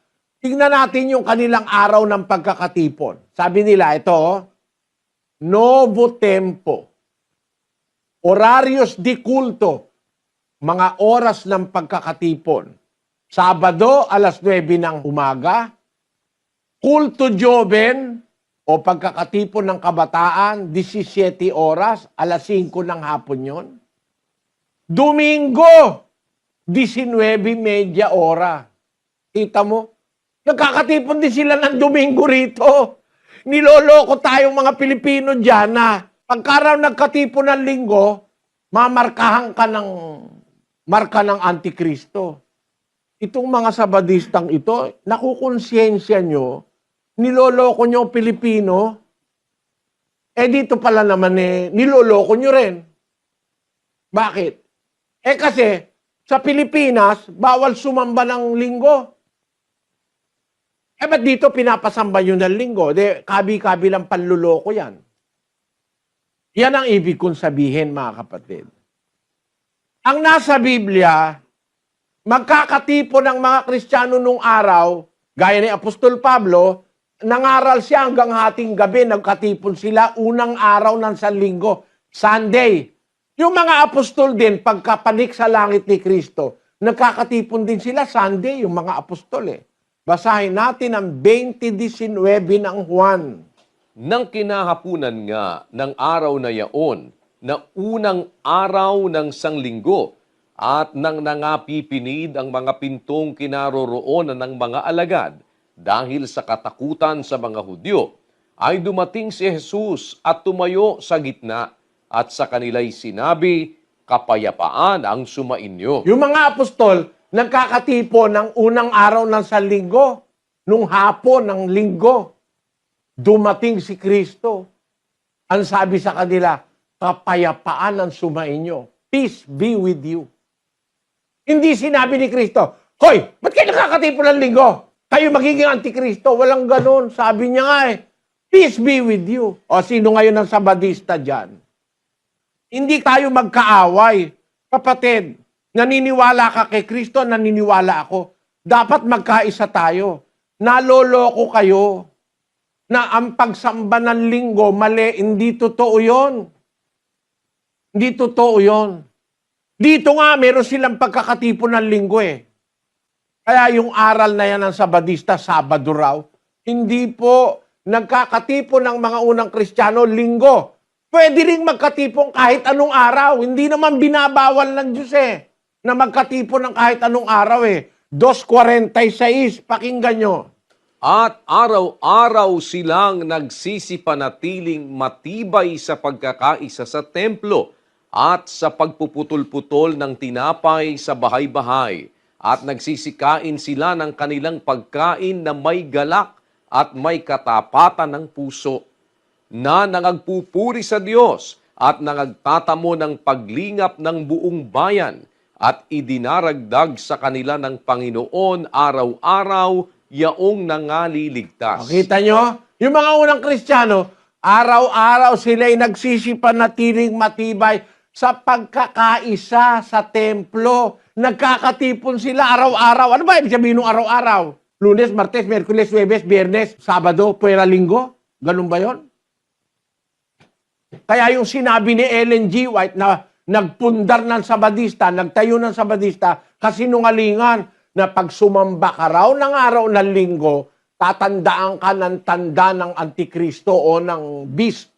Tingnan natin yung kanilang araw ng pagkakatipon. Sabi nila, ito, Novo Tempo. Horarios di culto. Mga oras ng pagkakatipon. Sabado, alas 9 ng umaga. Kulto Joven, o pagkakatipon ng kabataan, 17 oras, alas 5 ng hapon yon. Domingo, 19:30 ora. Kita mo? Nagkakatipon din sila ng Domingo rito. Niloloko tayong mga Pilipino dyan na pagkaraw nagkatipon ng linggo, mamarkahan ka ng marka ng Antikristo. Itong mga Sabadistang ito, nakukonsensya nyo, niloloko nyo Pilipino, dito pala naman niloloko nyo rin. Bakit? Kasi sa Pilipinas, bawal sumamba ng linggo. Ba't dito pinapasamba nyo ng linggo? Kabi-kabi lang panluloko yan. Yan ang ibig kong sabihin, mga kapatid. Ang nasa Biblia, magkakatipon ng mga Kristiyano nung araw, gaya ni Apostol Pablo, nangaral siya hanggang hating gabi, nagkatipon sila unang araw ng sanlinggo, Sunday. Yung mga apostol din, pagkapanik sa langit ni Kristo, nagkakatipon din sila Sunday, yung mga apostol Basahin natin ang 20:19 ng Juan. Nang kinahapunan nga ng araw na yaon, na unang araw ng sanglinggo, at nang nangapipinid ang mga pintong kinaroroonan ng mga alagad, dahil sa katakutan sa mga Hudyo, ay dumating si Jesus at tumayo sa gitna, at sa kanila'y sinabi, kapayapaan ang sumainyo. Yung mga apostol, nagkakatipon ng unang araw ng sanlinggo, nung hapon ng linggo, dumating si Kristo. Ang sabi sa kanila, kapayapaan ang sumainyo. Peace be with you. Hindi sinabi ni Kristo, hoy, ba't kayo nakakatipon ng linggo? Kayo magiging Antikristo. Walang ganun. Sabi niya nga peace be with you. O sino ngayon ang Sabadista dyan? Hindi tayo magkaaway. Kapatid, naniniwala ka kay Kristo, naniniwala ako. Dapat magkaisa tayo. Naloloko kayo na ang pagsamba ng linggo, mali, hindi totoo yon. Hindi totoo yon. Dito nga, meron silang pagkakatipon ng linggo eh. Kaya yung aral na yan ng Sabadista, Sabado raw, hindi po nagkakatipon ng mga unang Kristiyano linggo. Pwede rin magkatipon kahit anong araw. Hindi naman binabawal ng Diyos eh, na magkatipon ng kahit anong araw eh. 2:46, pakinggan nyo. At araw-araw silang nagsisipanatiling matibay sa pagkakaisa sa templo at sa pagpuputol-putol ng tinapay sa bahay-bahay. At nagsisikain sila ng kanilang pagkain na may galak at may katapatan ng puso, na nangagpupuri sa Diyos at nangagtatamo ng paglingap ng buong bayan at idinaragdag sa kanila ng Panginoon araw-araw yaong nangaliligtas. Makita nyo? Yung mga unang Kristiyano, araw-araw sila'y nagsisipanatiling matibay sa pagkakaisa sa templo. Nagkakatipon sila araw-araw. Ano ba ibig sabihin ng araw-araw? Lunes, Martes, Merkules, Huwebes, Biyernes, Sabado, Puwera, Linggo? Ganun ba yon? Kaya yung sinabi ni Ellen G. White na nagpundar ng Sabadista, nagtayo ng Sabadista, kasinungalingan na pag sumamba ka raw ng araw ng linggo, tatandaan ka ng tanda ng Antikristo o ng beast,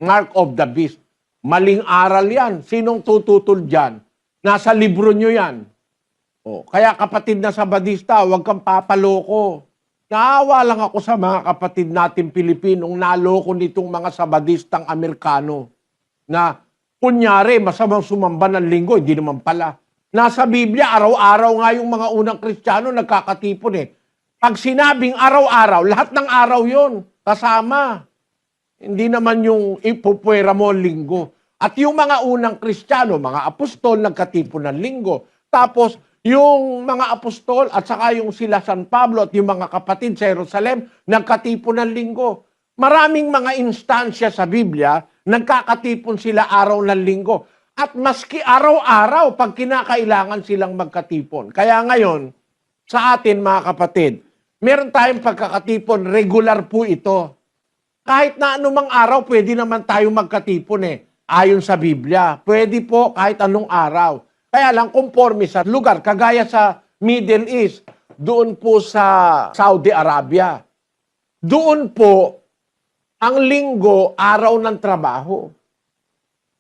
mark of the beast. Maling aral yan. Sinong tututol dyan? Nasa libro nyo yan. O, kaya kapatid na Sabadista, huwag kang papaloko. Naawa lang ako sa mga kapatid natin Pilipinong naloko nitong mga Sabadistang Amerikano na kunyari, masamang sumamba ng linggo, hindi naman pala. Nasa Biblia, araw-araw nga yung mga unang Kristiyano nagkakatipon eh. Pag sinabing araw-araw, lahat ng araw yon kasama. Hindi naman yung ipupwera mo linggo. At yung mga unang Kristiyano, mga apostol, nagkatipon ng linggo. Tapos, yung mga apostol at saka yung sila San Pablo at yung mga kapatid sa Jerusalem, nagkatipon ng linggo. Maraming mga instansya sa Biblia, nagkakatipon sila araw ng linggo. At maski araw-araw, pag kinakailangan silang magkatipon. Kaya ngayon, sa atin mga kapatid, meron tayong pagkakatipon, regular po ito. Kahit na anumang araw, pwede naman tayo magkatipon eh. Ayon sa Biblia, pwede po kahit anong araw. Kaya lang, conforme sa lugar, kagaya sa Middle East, doon po sa Saudi Arabia. Doon po, ang linggo, araw ng trabaho.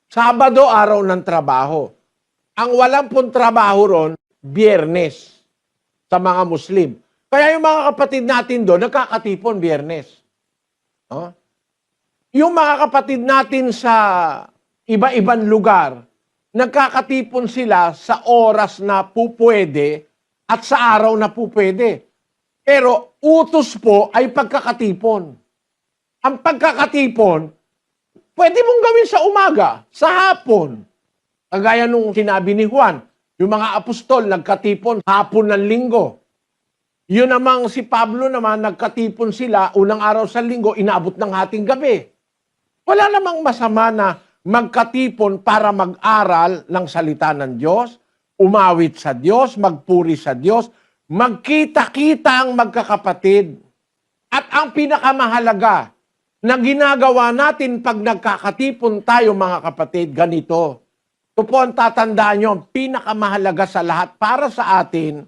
Sabado, araw ng trabaho. Ang walang pong trabaho ron, Biyernes, sa mga Muslim. Kaya yung mga kapatid natin doon, nagkakatipon Biyernes. Huh? Yung mga kapatid natin sa iba-ibang lugar, nagkakatipon sila sa oras na pupwede at sa araw na pupwede. Pero utos po ay pagkakatipon. Ang pagkakatipon, pwede mong gawin sa umaga, sa hapon. Kagaya nung sinabi ni Juan, yung mga apostol nagkatipon hapon ng linggo. Yun namang si Pablo naman, nagkatipon sila unang araw sa linggo, inaabot ng hating gabi. Wala namang masama na magkatipon para mag-aral ng salita ng Diyos, umawit sa Diyos, magpuri sa Diyos, magkita-kita ang magkakapatid. At ang pinakamahalaga na ginagawa natin pag nagkakatipon tayo mga kapatid, ganito. Ito po ang tatandaan nyo, ang pinakamahalaga sa lahat para sa atin,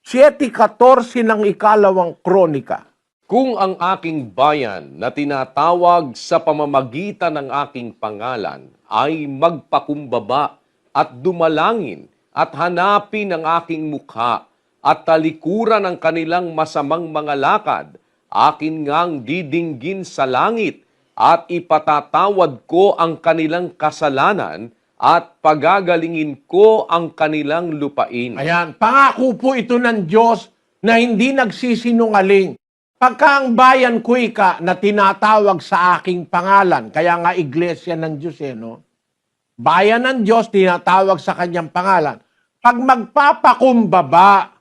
7:14 ng ikalawang kronika. Kung ang aking bayan na tinatawag sa pamamagitan ng aking pangalan ay magpakumbaba at dumalangin at hanapin ang aking mukha at talikuran ang kanilang masamang mga lakad, akin ngang didinggin sa langit at ipatatawad ko ang kanilang kasalanan at pagagalingin ko ang kanilang lupain. Ayan, pangako po ito ng Diyos na hindi nagsisinungaling. Pagka ang bayan ko ika na tinatawag sa aking pangalan, kaya nga iglesia ng Diyos no? Bayan ng Diyos, tinatawag sa kanyang pangalan. Pag magpapakumbaba,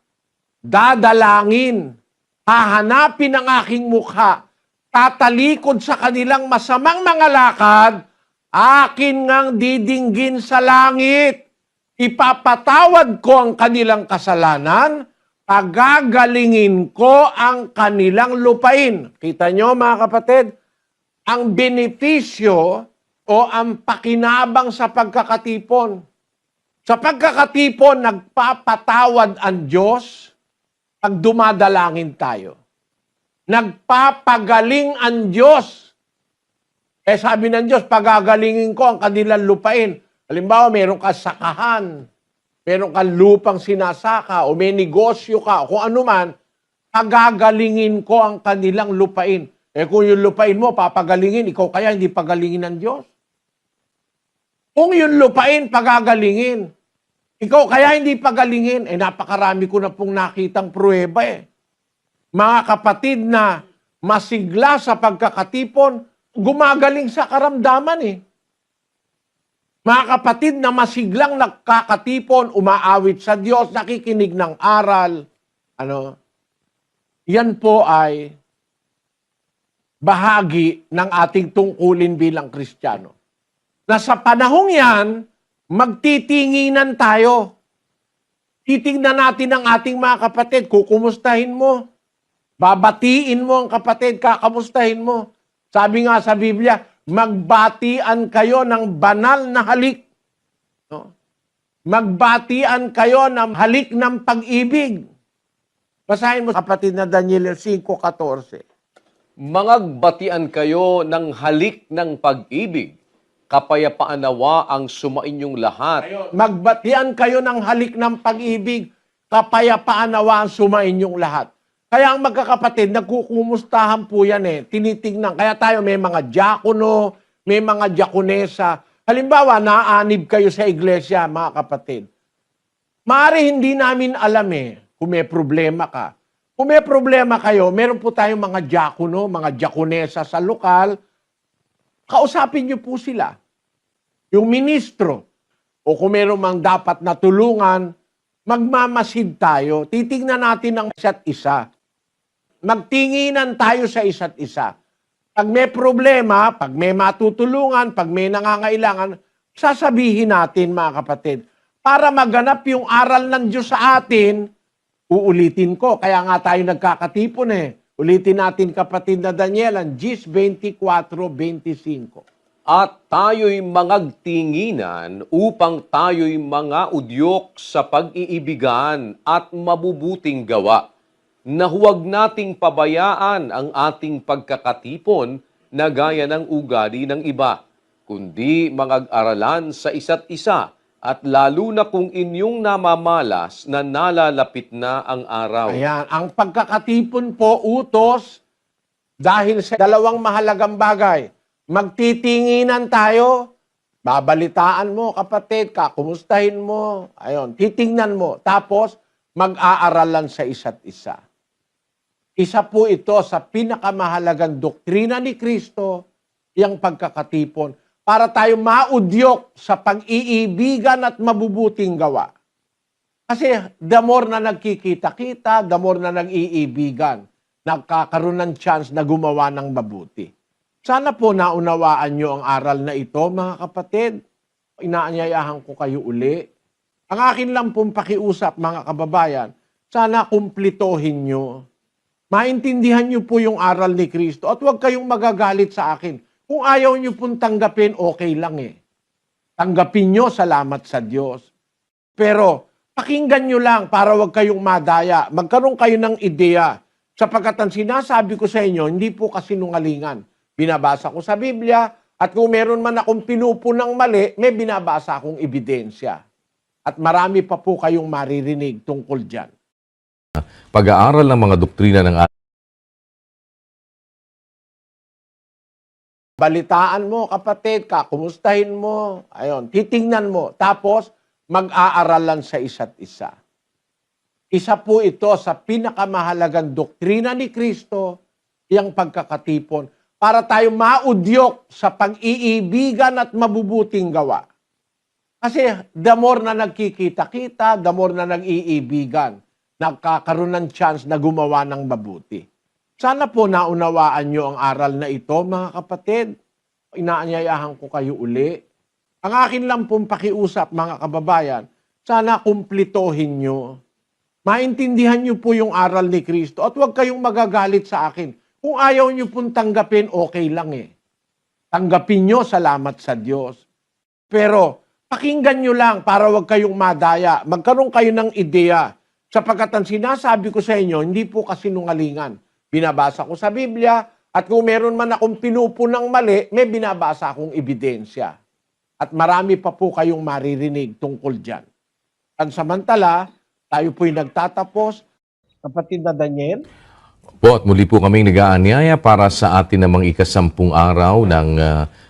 dadalangin, hahanapin ang aking mukha, tatalikod sa kanilang masamang mga lakad, akin ngang didinggin sa langit. Ipapatawad ko ang kanilang kasalanan, pagagalingin ko ang kanilang lupain. Kita nyo mga kapatid, ang benepisyo o ang pakinabang sa pagkakatipon. Sa pagkakatipon, nagpapatawad ang Diyos pag dumadalangin tayo. Nagpapagaling ang Diyos. Sabi ng Diyos, pagagalingin ko ang kanilang lupain. Halimbawa, meron ka sakahan, meron kang lupang sinasaka, o may negosyo ka, o kung ano man, pagagalingin ko ang kanilang lupain. Kung yung lupain mo, papagalingin, ikaw kaya hindi pagalingin ng Diyos? Kung yung lupain, pagagalingin, ikaw kaya hindi pagalingin? Napakarami ko na pong nakitang pruweba Mga kapatid na masigla sa pagkakatipon, gumagaling sa karamdaman Mga kapatid na masiglang nagkakatipon, umaawit sa Diyos, nakikinig ng aral, yan po ay bahagi ng ating tungkulin bilang Kristiyano. Na sa panahong yan, magtitinginan tayo. Titingnan natin ang ating mga kapatid, kukumustahin mo. Babatiin mo ang kapatid, kakamustahin mo. Sabi nga sa Biblia, magbatian kayo ng banal na halik. Magbatian kayo ng halik ng pag-ibig. Basahin mo kapatid na Daniel 5:14. Mangagbatian kayo ng halik ng pag-ibig, kapayapaan nawa ang sumainyong lahat. Magbatian kayo ng halik ng pag-ibig, kapayapaan nawa ang sumainyong lahat. Kaya ang magkakapatid, nagkukumustahan po yan tinitingnan. Kaya tayo may mga diakono, may mga diakonesa. Halimbawa, naanib kayo sa iglesia, mga kapatid. Maaari hindi namin alam kung may problema ka. Kung may problema kayo, meron po tayong mga diakono, mga diakonesa sa lokal. Kausapin niyo po sila. Yung ministro, o kung meron mang dapat na tulungan, magmamasid tayo. Titignan natin ang isa't isa. Magtinginan tayo sa isa't isa. Pag may problema, pag may matutulungan, pag may nangangailangan, sasabihin natin mga kapatid. Para maganap yung aral ng Diyos sa atin, uulitin ko. Kaya nga tayo nagkakatipon Ulitin natin kapatid na Daniel, ang Gis 24:25. At tayo'y mangagtinginan upang tayo'y mga udyok sa pag-iibigan at mabubuting gawa, na huwag nating pabayaan ang ating pagkakatipon na gaya ng ugali ng iba, kundi mangag-aralan sa isa't isa, at lalo na kung inyong namamalas na nalalapit na ang araw. Ayan, ang pagkakatipon po utos dahil sa dalawang mahalagang bagay. Magtitinginan tayo, babalitaan mo kapatid, kakumustahin mo, titingnan mo, tapos mag-aaralan sa isa't isa. Isa po ito sa pinakamahalagang doktrina ni Kristo, yung pagkakatipon, para tayo maudyok sa pag-iibigan at mabubuting gawa. Kasi the more na nagkikita-kita, the more na nag-iibigan, nagkakaroon ng chance na gumawa ng mabuti. Sana po naunawaan nyo ang aral na ito, mga kapatid. Inaanyayahan ko kayo uli. Ang akin lang pong pakiusap, mga kababayan, sana kumplitohin nyo. Maintindihan nyo po yung aral ni Kristo at huwag kayong magagalit sa akin. Kung ayaw nyo pong tanggapin, okay lang Tanggapin nyo, salamat sa Diyos. Pero pakinggan nyo lang para huwag kayong madaya. Magkaroon kayo ng ideya. Sapagkat ang sinasabi ko sa inyo, hindi po kasinungalingan. Binabasa ko sa Biblia at kung meron man akong pinupunang mali, may binabasa akong ebidensya. At marami pa po kayong maririnig tungkol dyan. Pag-aaral ng mga doktrina ng Balitaan mo, kapatid, kakumustahin mo, titingnan mo, tapos mag-aaralan sa isa't isa. Isa po ito sa pinakamahalagang doktrina ni Kristo, yung pagkakatipon, para tayo maudyok sa pag-iibigan at mabubuting gawa. Kasi the more na nagkikita-kita, the more na nag-iibigan, nagkakaroon ng chance na gumawa ng mabuti. Sana po naunawaan nyo ang aral na ito, mga kapatid. inaanyayahan ko kayo uli. Ang akin lang pong pakiusap, mga kababayan, sana kumplitohin nyo. Maintindihan nyo po yung aral ni Kristo at huwag kayong magagalit sa akin. Kung ayaw nyo pong tanggapin, okay lang eh. Tanggapin nyo, salamat sa Diyos. Pero pakinggan nyo lang para huwag kayong madaya. Magkaroon kayo ng ideya. Sapagkat ang sinasabi ko sa inyo, hindi po kasinungalingan. Binabasa ko sa Biblia at kung meron man akong pinupunang mali, may binabasa akong ebidensya. At marami pa po kayong maririnig tungkol dyan. Pansamantala, tayo po'y nagtatapos. Kapatid na Daniel, Po, at muli po kaming nag-aanyaya para sa atin namang ikasampung araw ng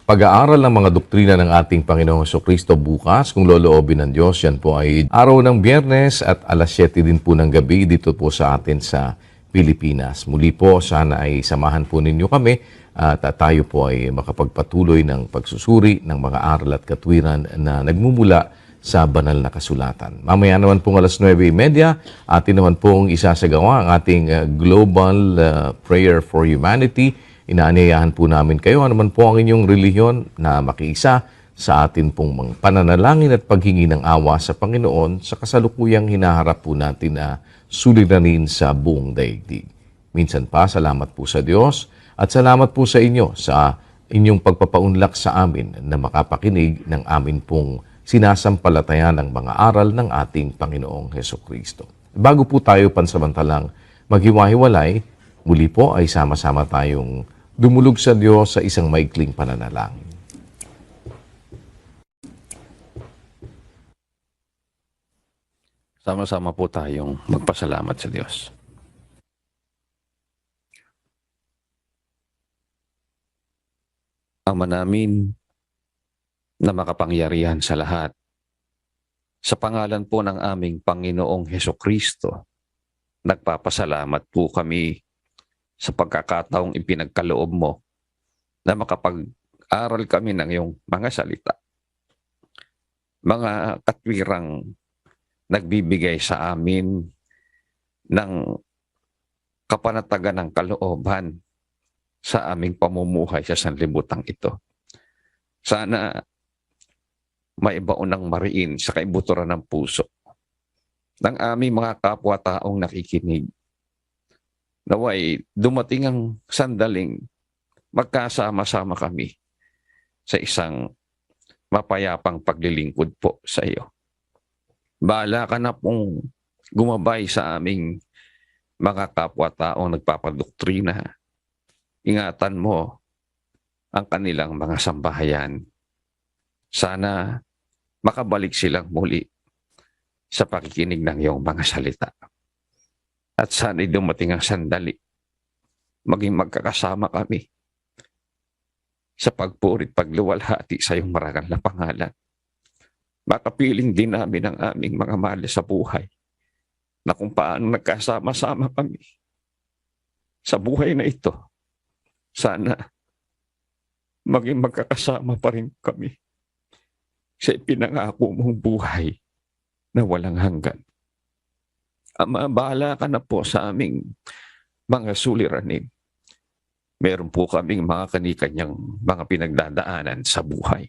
pag-aaral ng mga doktrina ng ating Panginoong Jesucristo bukas. Kung loloobin ng Diyos, yan po ay araw ng Biyernes at alas 7 din po ng gabi dito po sa atin sa Pilipinas. Muli po, sana ay samahan po ninyo kami at tayo po ay makapagpatuloy ng pagsusuri ng mga aral at katwiran na nagmumula sa banal na kasulatan. Mamaya naman pong alas 9:30, atin naman pong isasagawa ang ating Global Prayer for Humanity. Inaanyayahan po namin kayo, anuman po ang inyong relihiyon, na makiisa sa atin pong mga pananalangin at paghingi ng awa sa Panginoon sa kasalukuyang hinaharap po natin na suliranin sa buong daigdig. Minsan pa, salamat po sa Diyos at salamat po sa inyo sa inyong pagpapaunlak sa amin na makapakinig ng amin pong sinasampalatayan ng mga aral ng ating Panginoong Hesukristo. Bago po tayo pansamantalang maghiwa-hiwalay, muli po ay sama-sama tayong dumulog sa Diyos sa isang maikling pananalangin. Sama-sama po tayong magpasalamat sa Diyos. Ama namin na makapangyarihan sa lahat, sa pangalan po ng aming Panginoong Hesukristo, nagpapasalamat po kami sa pagkakataong ipinagkaloob mo na makapag-aral kami ng iyong mga salita. Mga katwirang nagbibigay sa amin ng kapanatagan ng kalooban sa aming pamumuhay sa sanlibutan ito. Sana maibaon ng mariin sa kaibuturan ng puso ng aming mga kapwa-taong nakikinig. Naway dumating ang sandaling magkasama-sama kami sa isang mapayapang paglilingkod po sa iyo. Bahala ka na pong gumabay sa aming mga kapwa-taong nagpapadoktrina. Ingatan mo ang kanilang mga sambahayan. Sana makabalik silang muli sa pakikinig ng iyong mga salita. At sana'y dumating ang sandali, maging magkakasama kami sa pagpurit, pagluwalhati sa iyong marangal na pangalan. Makapiling din namin ang aming mga mahal sa buhay na kung paano nagkasama-sama kami sa buhay na ito. Sana maging magkakasama pa rin kami sa ipinangako mong buhay na walang hanggan. Ama, bahala ka na po sa aming mga suliranin. Meron po kaming mga kanikanyang mga pinagdadaanan sa buhay.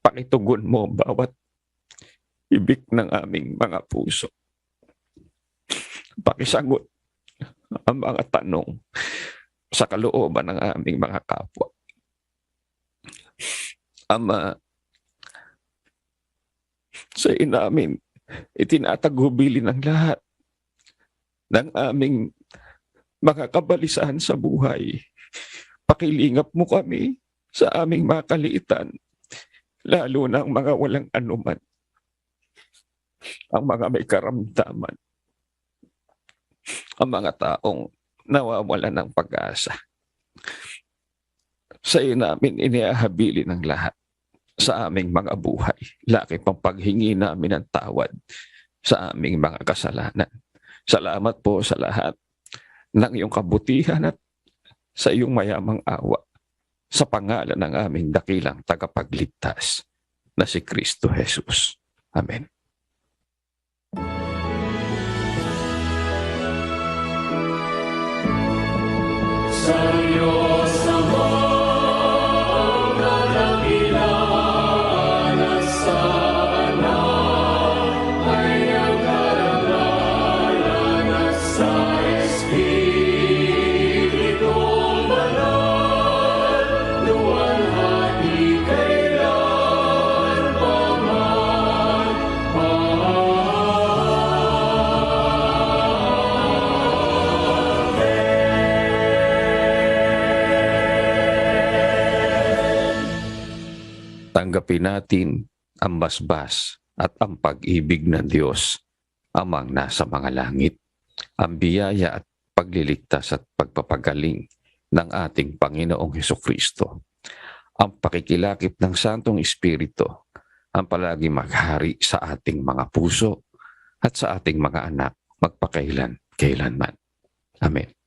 Pakitugon mo bawat ibig ng aming mga puso. Pakisagot ang mga tanong sa kalooban ng aming mga kapwa. Ama, sa inamin, itinatagubili ng lahat ng aming mga kabalisahan sa buhay. Pakilingap mo kami sa aming mga kaliitan, lalo na ang mga walang anuman, ang mga may karamdaman, ang mga taong nawawalan ng pag-asa. Sa iyo namin iniahabilin ng lahat sa aming mga buhay. Laki pang paghingi namin ng tawad sa aming mga kasalanan. Salamat po sa lahat ng iyong kabutihan at sa iyong mayamang awa sa pangalan ng aming dakilang tagapagligtas na si Kristo Jesus. Amen. Sa Diyos ang tanggapin natin ang basbas at ang pag-ibig ng Diyos, Amang nasa mga langit, ang biyaya at pagliligtas at pagpapagaling ng ating Panginoong Hesukristo, ang pakikilakip ng Santong Espiritu, ang palagi maghari sa ating mga puso at sa ating mga anak magpakailan-kailanman. Amen.